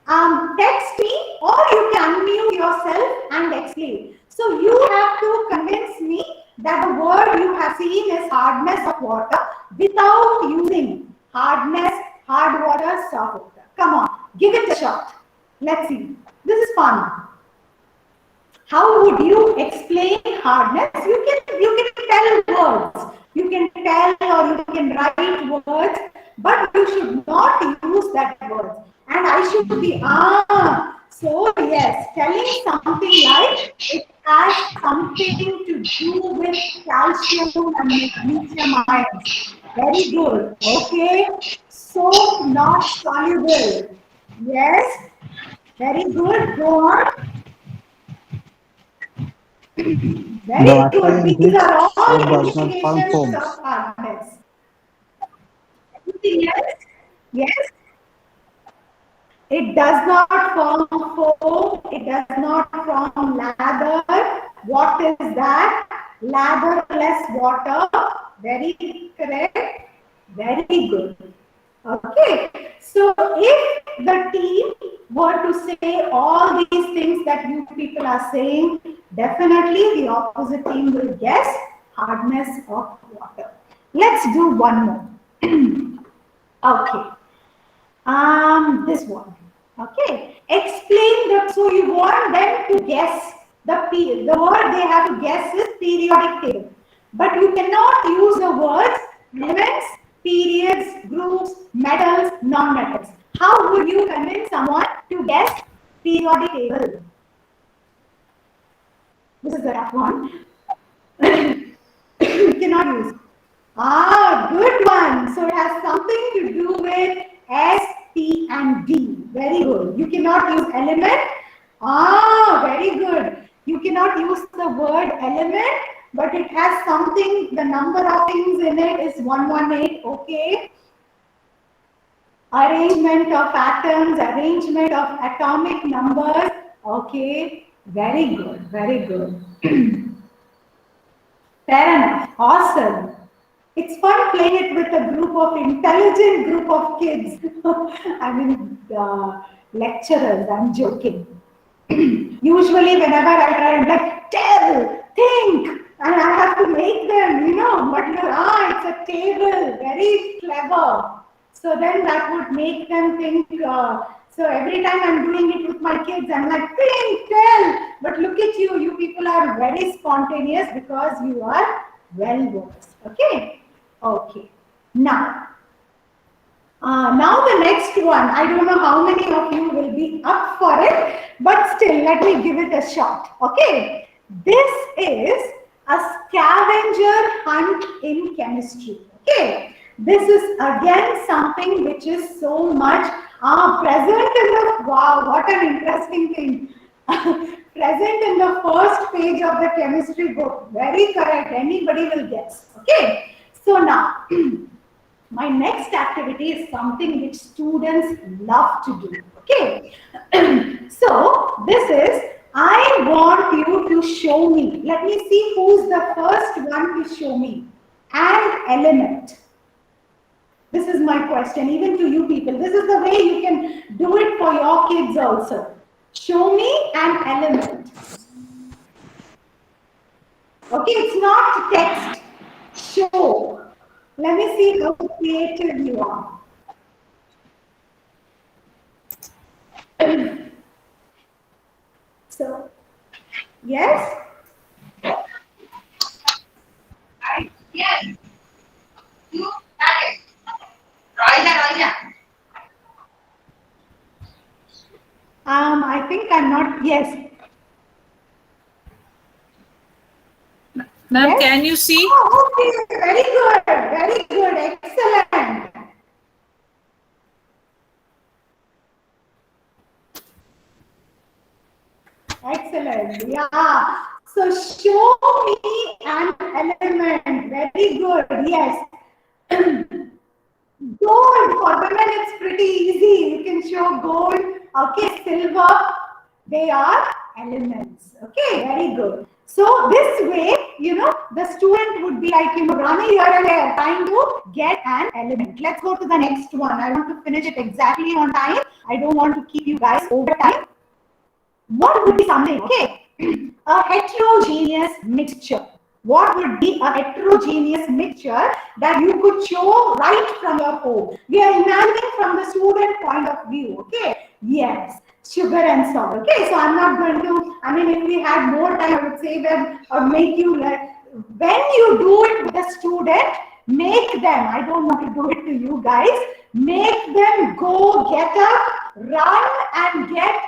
Text me or you can unmute yourself and explain. So you have to convince me that the word you have seen is hardness of water without using hardness, hard water, soft water. Come on, give it a shot. Let's see. This is fun. How would you explain hardness? You can tell words. You can tell or you can write words, but you should not use that word. And I should be, so yes, telling something like it has something to do with calcium and magnesium ions. Very good. Okay. soap not soluble? Yes. Very good. Go on. Very The water good. in These which are all soap does not form indications of foams. hardness. Anything else? Yes. It does not form foam. It does not form lather. What is that? Lather plus water. Very correct. Very good. Okay. So if the team were to say all these things that you people are saying, definitely the opposite team will guess hardness of water. Let's do one more. Okay. This one. Okay. Explain the, so you want them to guess the word they have to guess is periodic table. But you cannot use the words elements, periods, groups, metals, non-metals. How would you convince someone to guess periodic table? This is the tough one. You cannot use. Good one. So it has something to do with S, P, and D. Very good. You cannot use element. Very good. You cannot use the word element, but it has something, the number of things in it is 118. Okay. Arrangement of atoms, arrangement of atomic numbers. Okay. Very good. Very good. Fair enough. Awesome. It's fun playing it with a intelligent group of kids. I mean, lecturers, I'm joking. Usually whenever I try, I'm like, tell, think, and I have to make them, but it's a table, very clever. So then that would make them think, so every time I'm doing it with my kids, I'm like, think, tell, but look at you, you people are very spontaneous because you are well-versed, okay? Okay, now the next one, I don't know how many of you will be up for it, but still, let me give it a shot, okay? This is a scavenger hunt in chemistry, okay? This is again something which is so much present in the, wow, what an interesting thing. Present in the first page of the chemistry book. Very correct, anybody will guess, okay? So now, my next activity is something which students love to do, okay? So, this is, I want you to show me, let me see who's the first one to show me, an element. This is my question, even to you people. This is the way you can do it for your kids also. Show me an element. Okay, it's not text. Show. Let me see how creative you are. So, yes? Yes. You I think I'm not, yes. Ma'am, Yes? can you see? Oh, okay, very good, excellent. Excellent, yeah. So show me an element, very good, yes. Gold, for women it's pretty easy. You can show gold, okay, silver, they are elements, okay, very good. So this way, the student would be like, running here and there, trying to get an element. Let's go to the next one. I want to finish it exactly on time. I don't want to keep you guys over time. What would be something, okay? A heterogeneous mixture. What would be a heterogeneous mixture that you could show right from your home? We are imagining from the student point of view, okay? Yes, sugar and salt, okay? So I'm not going to, if we had more time, I would say that, or make you, when you do it with the student, make them, I don't want to do it to you guys, make them go get up, run and get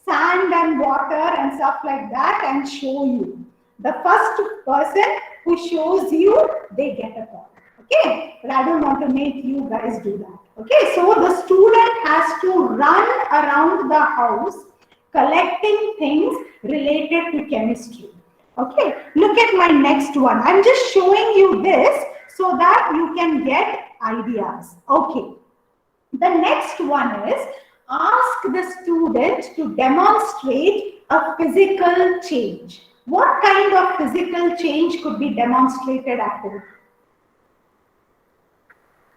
sand and water and stuff like that and show you. The first person who shows you, they get a point. Okay, but I don't want to make you guys do that. Okay, so the student has to run around the house collecting things related to chemistry. Okay, look at my next one. I'm just showing you this so that you can get ideas. Okay, the next one is ask the student to demonstrate a physical change. What kind of physical change could be demonstrated at home?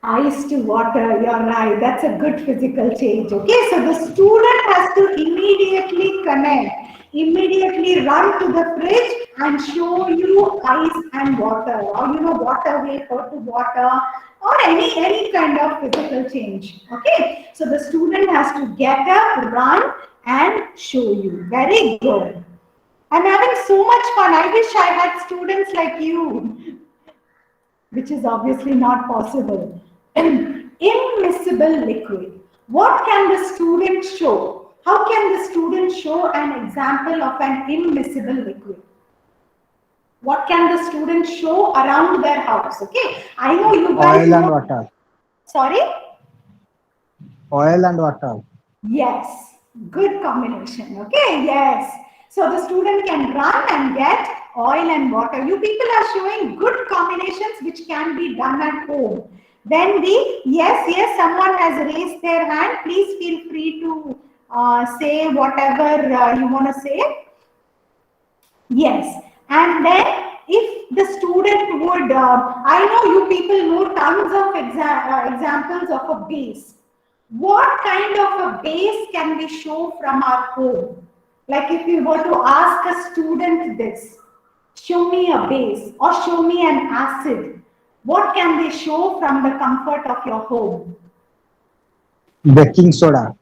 Ice to water, you're right. That's a good physical change. Okay, so the student has to immediately connect, immediately run to the fridge and show you ice and water, or water vapor to water, or any kind of physical change. Okay, so the student has to get up, run, and show you. Very good. I'm having so much fun. I wish I had students like you, which is obviously not possible. Immiscible liquid. What can the student show? How can the student show an example of an immiscible liquid? What can the student show around their house? Okay, I know you guys Oil and water. Sorry? Oil and water. Yes, good combination. Okay, yes. So the student can run and get oil and water. You people are showing good combinations which can be done at home. Then yes, someone has raised their hand. Please feel free to say whatever you want to say. Yes, and then if the student would, I know you people know tons of examples of a base. What kind of a base can we show from our home? Like if we were to ask a student this, show me a base or show me an acid. What can they show from the comfort of your home? Baking soda.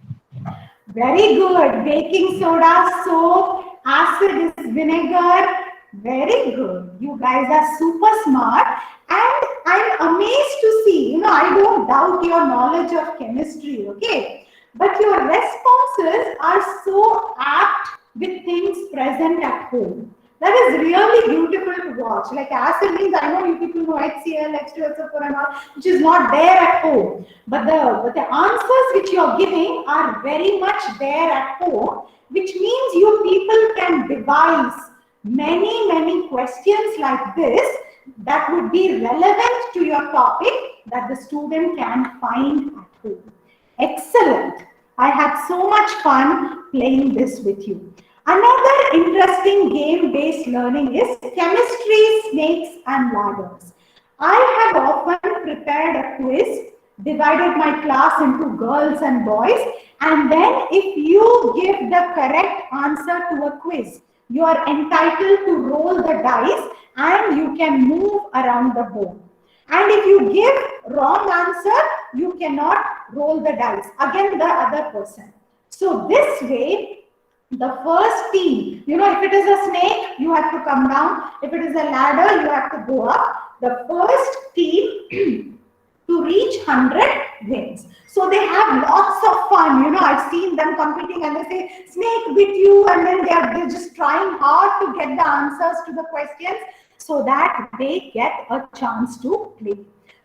Very good. Baking soda, soap, acid is vinegar. Very good. You guys are super smart. And I'm amazed to see, I don't doubt your knowledge of chemistry, okay? But your responses are so apt with things present at home. That is really beautiful to watch. Like acid means, I know you people know HCl, H2SO4 and all, which is not there at home. But the answers which you are giving are very much there at home, which means you people can devise many questions like this that would be relevant to your topic that the student can find at home. Excellent. I had so much fun playing this with you. Another interesting game-based learning is chemistry, snakes and ladders. I have often prepared a quiz, divided my class into girls and boys, and then if you give the correct answer to a quiz, you are entitled to roll the dice and you can move around the board. And if you give wrong answer, you cannot roll the dice. Again, the other person. So this way, the first team, if it is a snake, you have to come down. If it is a ladder, you have to go up. The first team to reach 100 wins. So they have lots of fun. I've seen them competing and they say, snake bit you, and then they're just trying hard to get the answers to the questions so that they get a chance to play.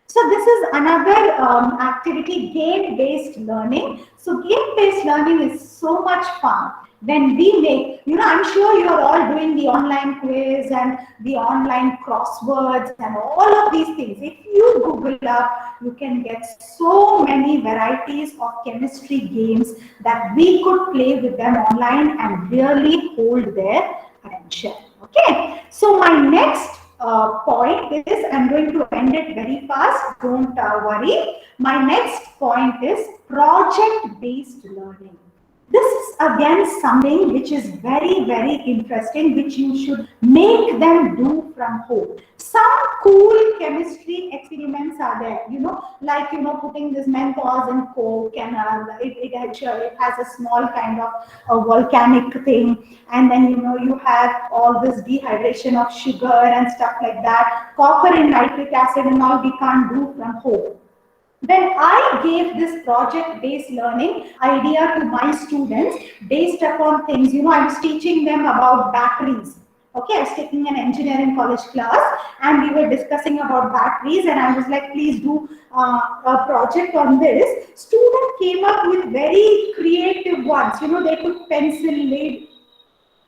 So this is another activity, game-based learning. So game-based learning is so much fun. When we make, I'm sure you're all doing the online quiz and the online crosswords and all of these things. If you Google up, you can get so many varieties of chemistry games that we could play with them online and really hold their attention. Okay, so my next point is, I'm going to end it very fast, don't worry. My next point is project-based learning. This is again something which is very interesting, which you should make them do from home. Some cool chemistry experiments are there, like putting this menthols in coke, and it has a small kind of a volcanic thing, and then you have all this dehydration of sugar and stuff like that. Copper and nitric acid and all we can't do from home. Then I gave this project-based learning idea to my students based upon things. I was teaching them about batteries. Okay, I was taking an engineering college class and we were discussing about batteries, and I was like, please do a project on this. Student came up with very creative ones. You know, they put pencil, lead,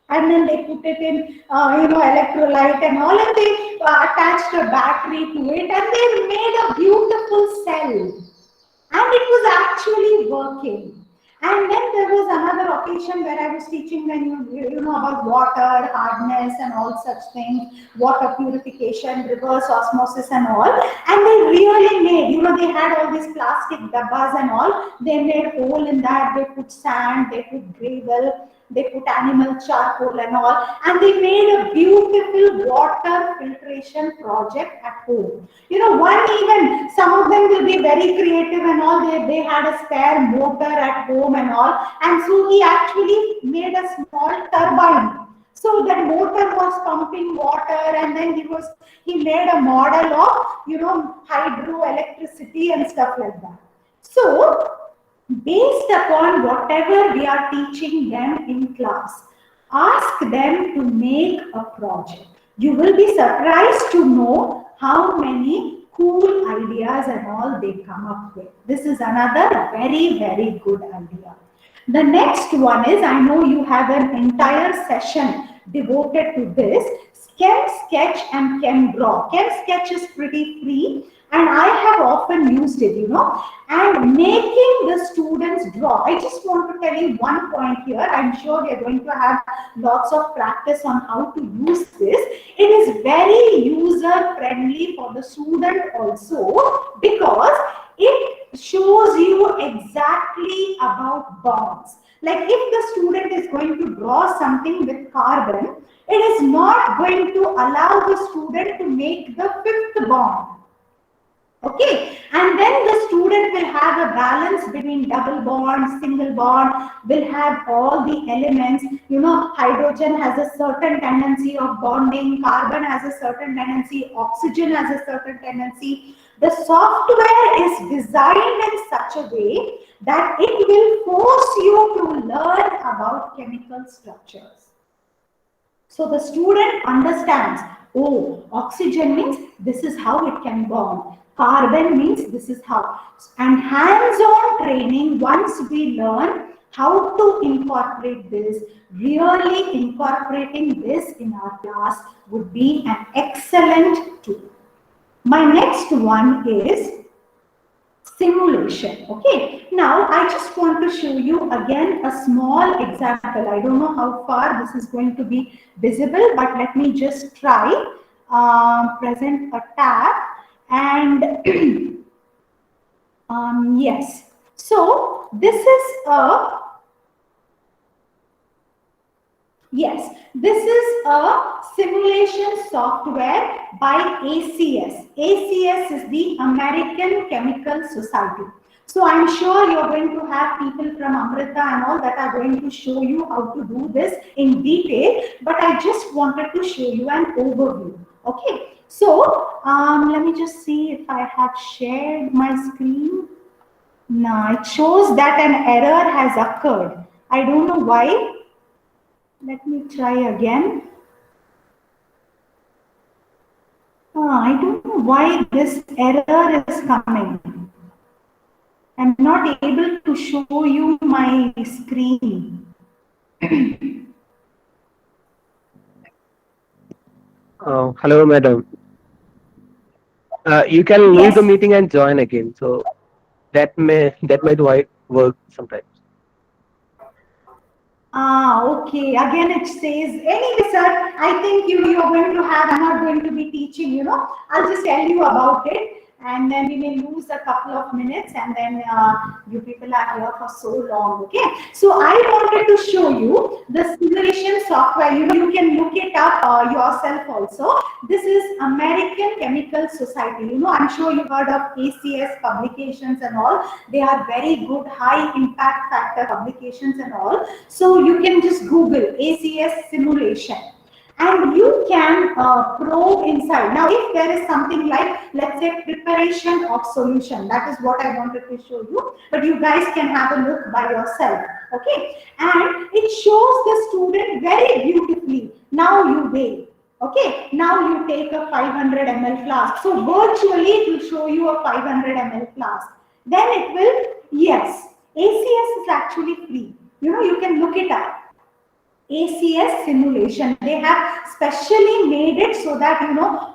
and then they put it in, electrolyte and all, and they attached a battery to it, and they made a beautiful cell. And it was actually working. And then there was another occasion where I was teaching them, you know, about water, hardness and all such things, water purification, reverse osmosis and all. And they really made, you know, they had all these plastic dabbas and all. They made hole in that, they put sand, they put gravel, they put animal charcoal and all, and they made a beautiful water filtration project at home. You know, even some of them will be very creative and all. They had a spare motor at home and all, and so he actually made a small turbine. So that motor was pumping water, and then he made a model of, you know, hydroelectricity and stuff like that. So based upon whatever we are teaching them in class, ask them to make a project. You will be surprised to know how many cool ideas and all they come up with. This is another very, very good idea. The next one is, I know you have an entire session devoted to this, Chem Sketch and Chem Draw. Chem Sketch is pretty free, and I have often used it, you know, and making the students draw. I just want to tell you one point here. I'm sure we are going to have lots of practice on how to use this. It is very user friendly for the student also, because it shows you exactly about bonds. Like if the student is going to draw something with carbon, it is not going to allow the student to make the fifth bond. Okay, and then the student will have a balance between double bond, single bond, will have all the elements. You know, hydrogen has a certain tendency of bonding, carbon has a certain tendency, oxygen has a certain tendency. The software is designed in such a way that it will force you to learn about chemical structures. So the student understands, oh, oxygen means this is how it can bond. Carbon means this is how. And hands-on training, once we learn how to incorporate this, really incorporating this in our class would be an excellent tool. My next one is simulation. Okay, now I just want to show you again a small example. I don't know how far this is going to be visible, but let me just try. Present a tab, and yes, so this is a simulation software by ACS. ACS is the American Chemical Society. So I'm sure you're going to have people from Amrita and all that are going to show you how to do this in detail, but I just wanted to show you an overview. Okay, so let me just see if I have shared my screen. No, it shows that an error has occurred. I don't know why. Let me try again. I don't know why this error is coming. I'm not able to show you my screen. Hello, madam. You can leave the meeting and join again. So that might work sometimes. Okay. Again, it says, anyway, sir, I think you're going to have, I'm not going to be teaching, you know, I'll just tell you about it. And then we may lose a couple of minutes, and then you people are here for so long. Okay, so I wanted to show you the simulation software. You know, you can look it up yourself also. This is American Chemical Society. You know, I'm sure you've heard of ACS publications and all. They are very good, high impact factor publications and all. So you can just Google ACS simulation, and you can probe inside. Now, if there is something like, let's say, preparation of solution, that is what I wanted to show you, but you guys can have a look by yourself. Okay, and it shows the student very beautifully. Now you weigh. Okay, now you take a 500 ml flask. So virtually it will show you a 500 ml flask. Then it will, yes, ACS is actually free. You can look it up. ACS simulation. They have specially made it so that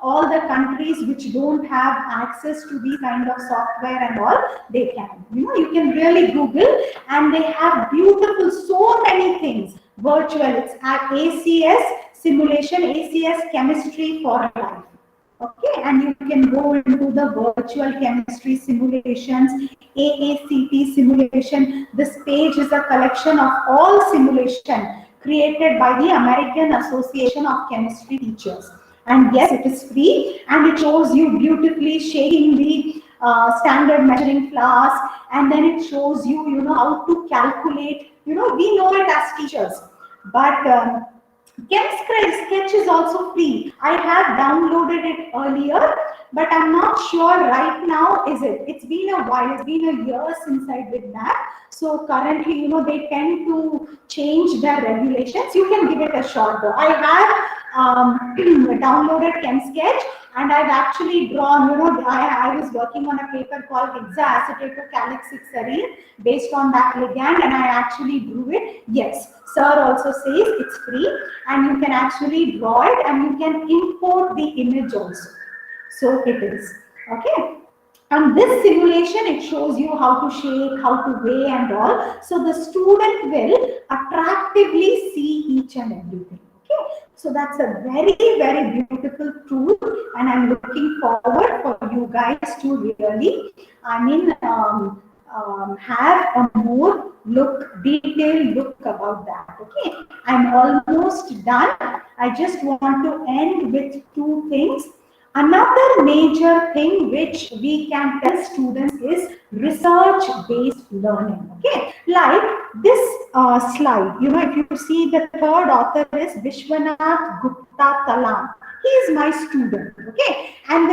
all the countries which don't have access to these kind of software and all, they can. You can really Google, and they have beautiful, so many things virtual. It's at ACS simulation, ACS chemistry for life. Okay, and you can go into the virtual chemistry simulations, AACT simulation. This page is a collection of all simulation created by the American Association of Chemistry Teachers. And yes, it is free, and it shows you beautifully shaking the standard measuring flask, and then it shows you, how to calculate. We know it as teachers, but Sketch is also free. I have downloaded it earlier, but I'm not sure right now is it. It's been a while, it's been a year since I did that. So currently, they tend to change their regulations. You can give it a shot though. I have downloaded ChemSketch, and I've actually drawn, I was working on a paper called hexaacetylcholine based on that ligand, and I actually drew it. Yes, sir also says it's free, and you can actually draw it, and you can import the image also. So it is, okay. And this simulation, it shows you how to shake, how to weigh and all. So the student will attractively see each and everything. Okay. So that's a very, very beautiful tool, and I'm looking forward for you guys to really, have a more detailed look about that. Okay. I'm almost done. I just want to end with two things. Another major thing which we can tell students is research-based learning. Okay, like this slide. If you see, the third author is Vishwanath Gupta Talam. He is my student. Okay, and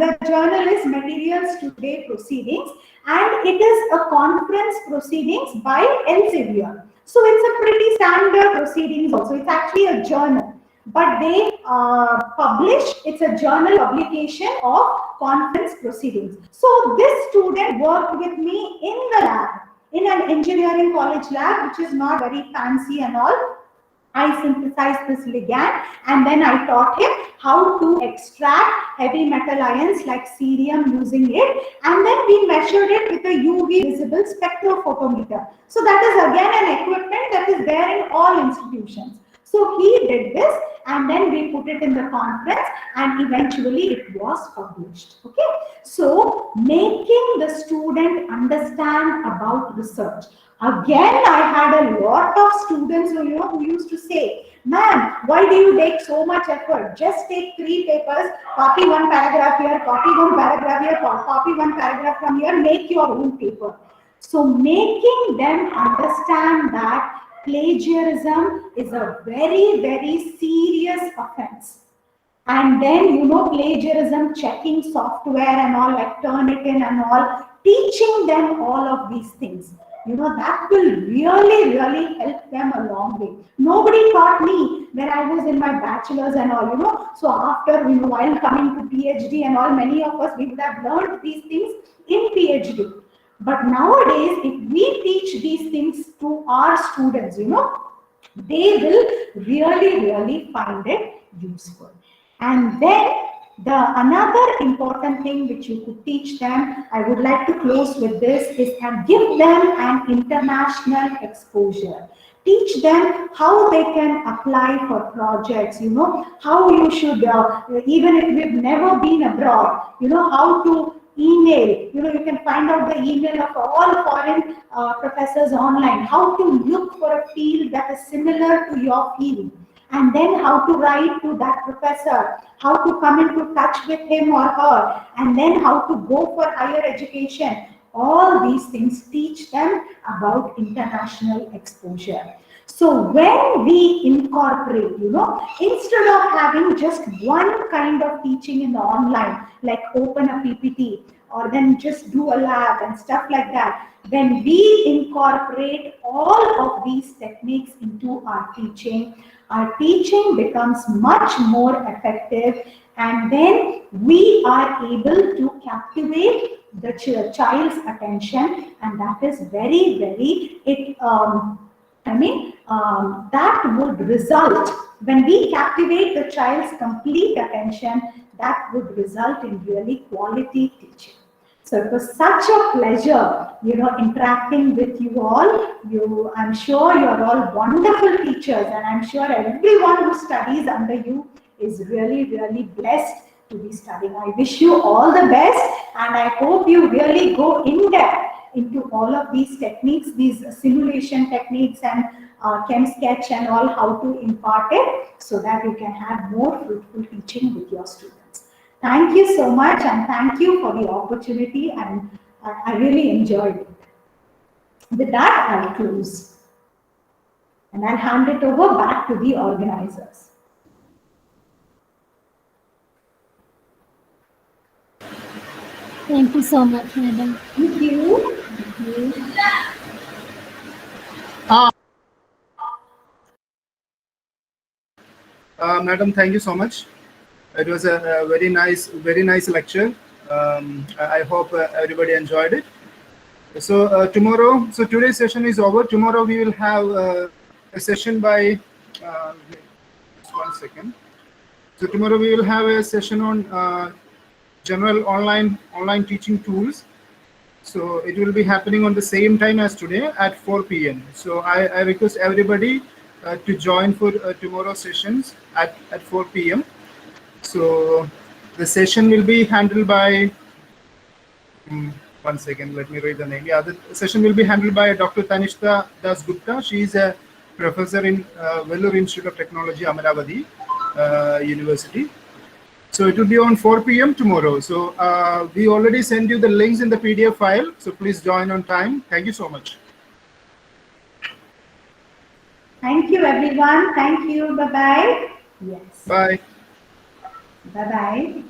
the journal is Materials Today Proceedings, and it is a conference proceedings by Elsevier. So it's a pretty standard proceedings. Also, it's actually a journal. But they publish, it's a journal publication of conference proceedings. So this student worked with me in the lab, in an engineering college lab, which is not very fancy and all. I synthesized this ligand, and then I taught him how to extract heavy metal ions like cerium using it, and then we measured it with a UV visible spectrophotometer. So that is again an equipment that is there in all institutions. So he did this, and then we put it in the conference, and eventually it was published. Okay, so making the student understand about research. Again, I had a lot of students who used to say, "Ma'am, why do you take so much effort? Just take 3 papers, copy 1 paragraph here, copy 1 paragraph here, copy 1 paragraph from here, make your own paper." So making them understand that plagiarism is a very, very serious offense. And then, plagiarism checking software and all, like Turnitin and all, teaching them all of these things. That will really, really help them a long way. Nobody taught me when I was in my bachelor's and all, So after, while coming to PhD and all, many of us, we would have learned these things in PhD. But nowadays, if we teach these things to our students, they will really, really find it useful. And then another important thing which you could teach them, I would like to close with this, is and give them an international exposure. Teach them how they can apply for projects, how you should, even if we've never been abroad, how to email, you can find out the email of all foreign professors online, how to look for a field that is similar to your field, and then how to write to that professor, how to come into touch with him or her, and then how to go for higher education. All these things, teach them about international exposure. So when we incorporate, instead of having just one kind of teaching in the online, like open a PPT or then just do a lab and stuff like that, when we incorporate all of these techniques into our teaching becomes much more effective, and then we are able to captivate the child's attention, and that is very, very, that would result, when we captivate the child's complete attention, that would result in really quality teaching. So it was such a pleasure, interacting with you all. I'm sure you're all wonderful teachers, and I'm sure everyone who studies under you is really, really blessed to be studying. I wish you all the best, and I hope you really go in depth into all of these techniques, these simulation techniques and ChemSketch and all, how to impart it so that you can have more fruitful teaching with your students. Thank you so much, and thank you for the opportunity, and I really enjoyed it. With that, I'll close, and I'll hand it over back to the organizers. Thank you so much, madam. Thank you. Thank you. Madam, thank you so much. It was a very nice lecture. I hope everybody enjoyed it. So today's session is over. Tomorrow we will have a session by, just 1 second. So tomorrow we will have a session on general online teaching tools. So it will be happening on the same time as today at 4 p.m. So I request everybody to join for tomorrow's sessions at 4 p.m. So the session will be handled by, 1 second, let me read the name. Yeah, the session will be handled by Dr. Tanishta Dasgupta. She is a professor in Vellore Institute of Technology, Amaravati University. So it will be on 4 p.m. tomorrow. So we already sent you the links in the PDF file. So please join on time. Thank you so much. Thank you, everyone. Thank you. Bye-bye. Yes. Bye. Bye-bye.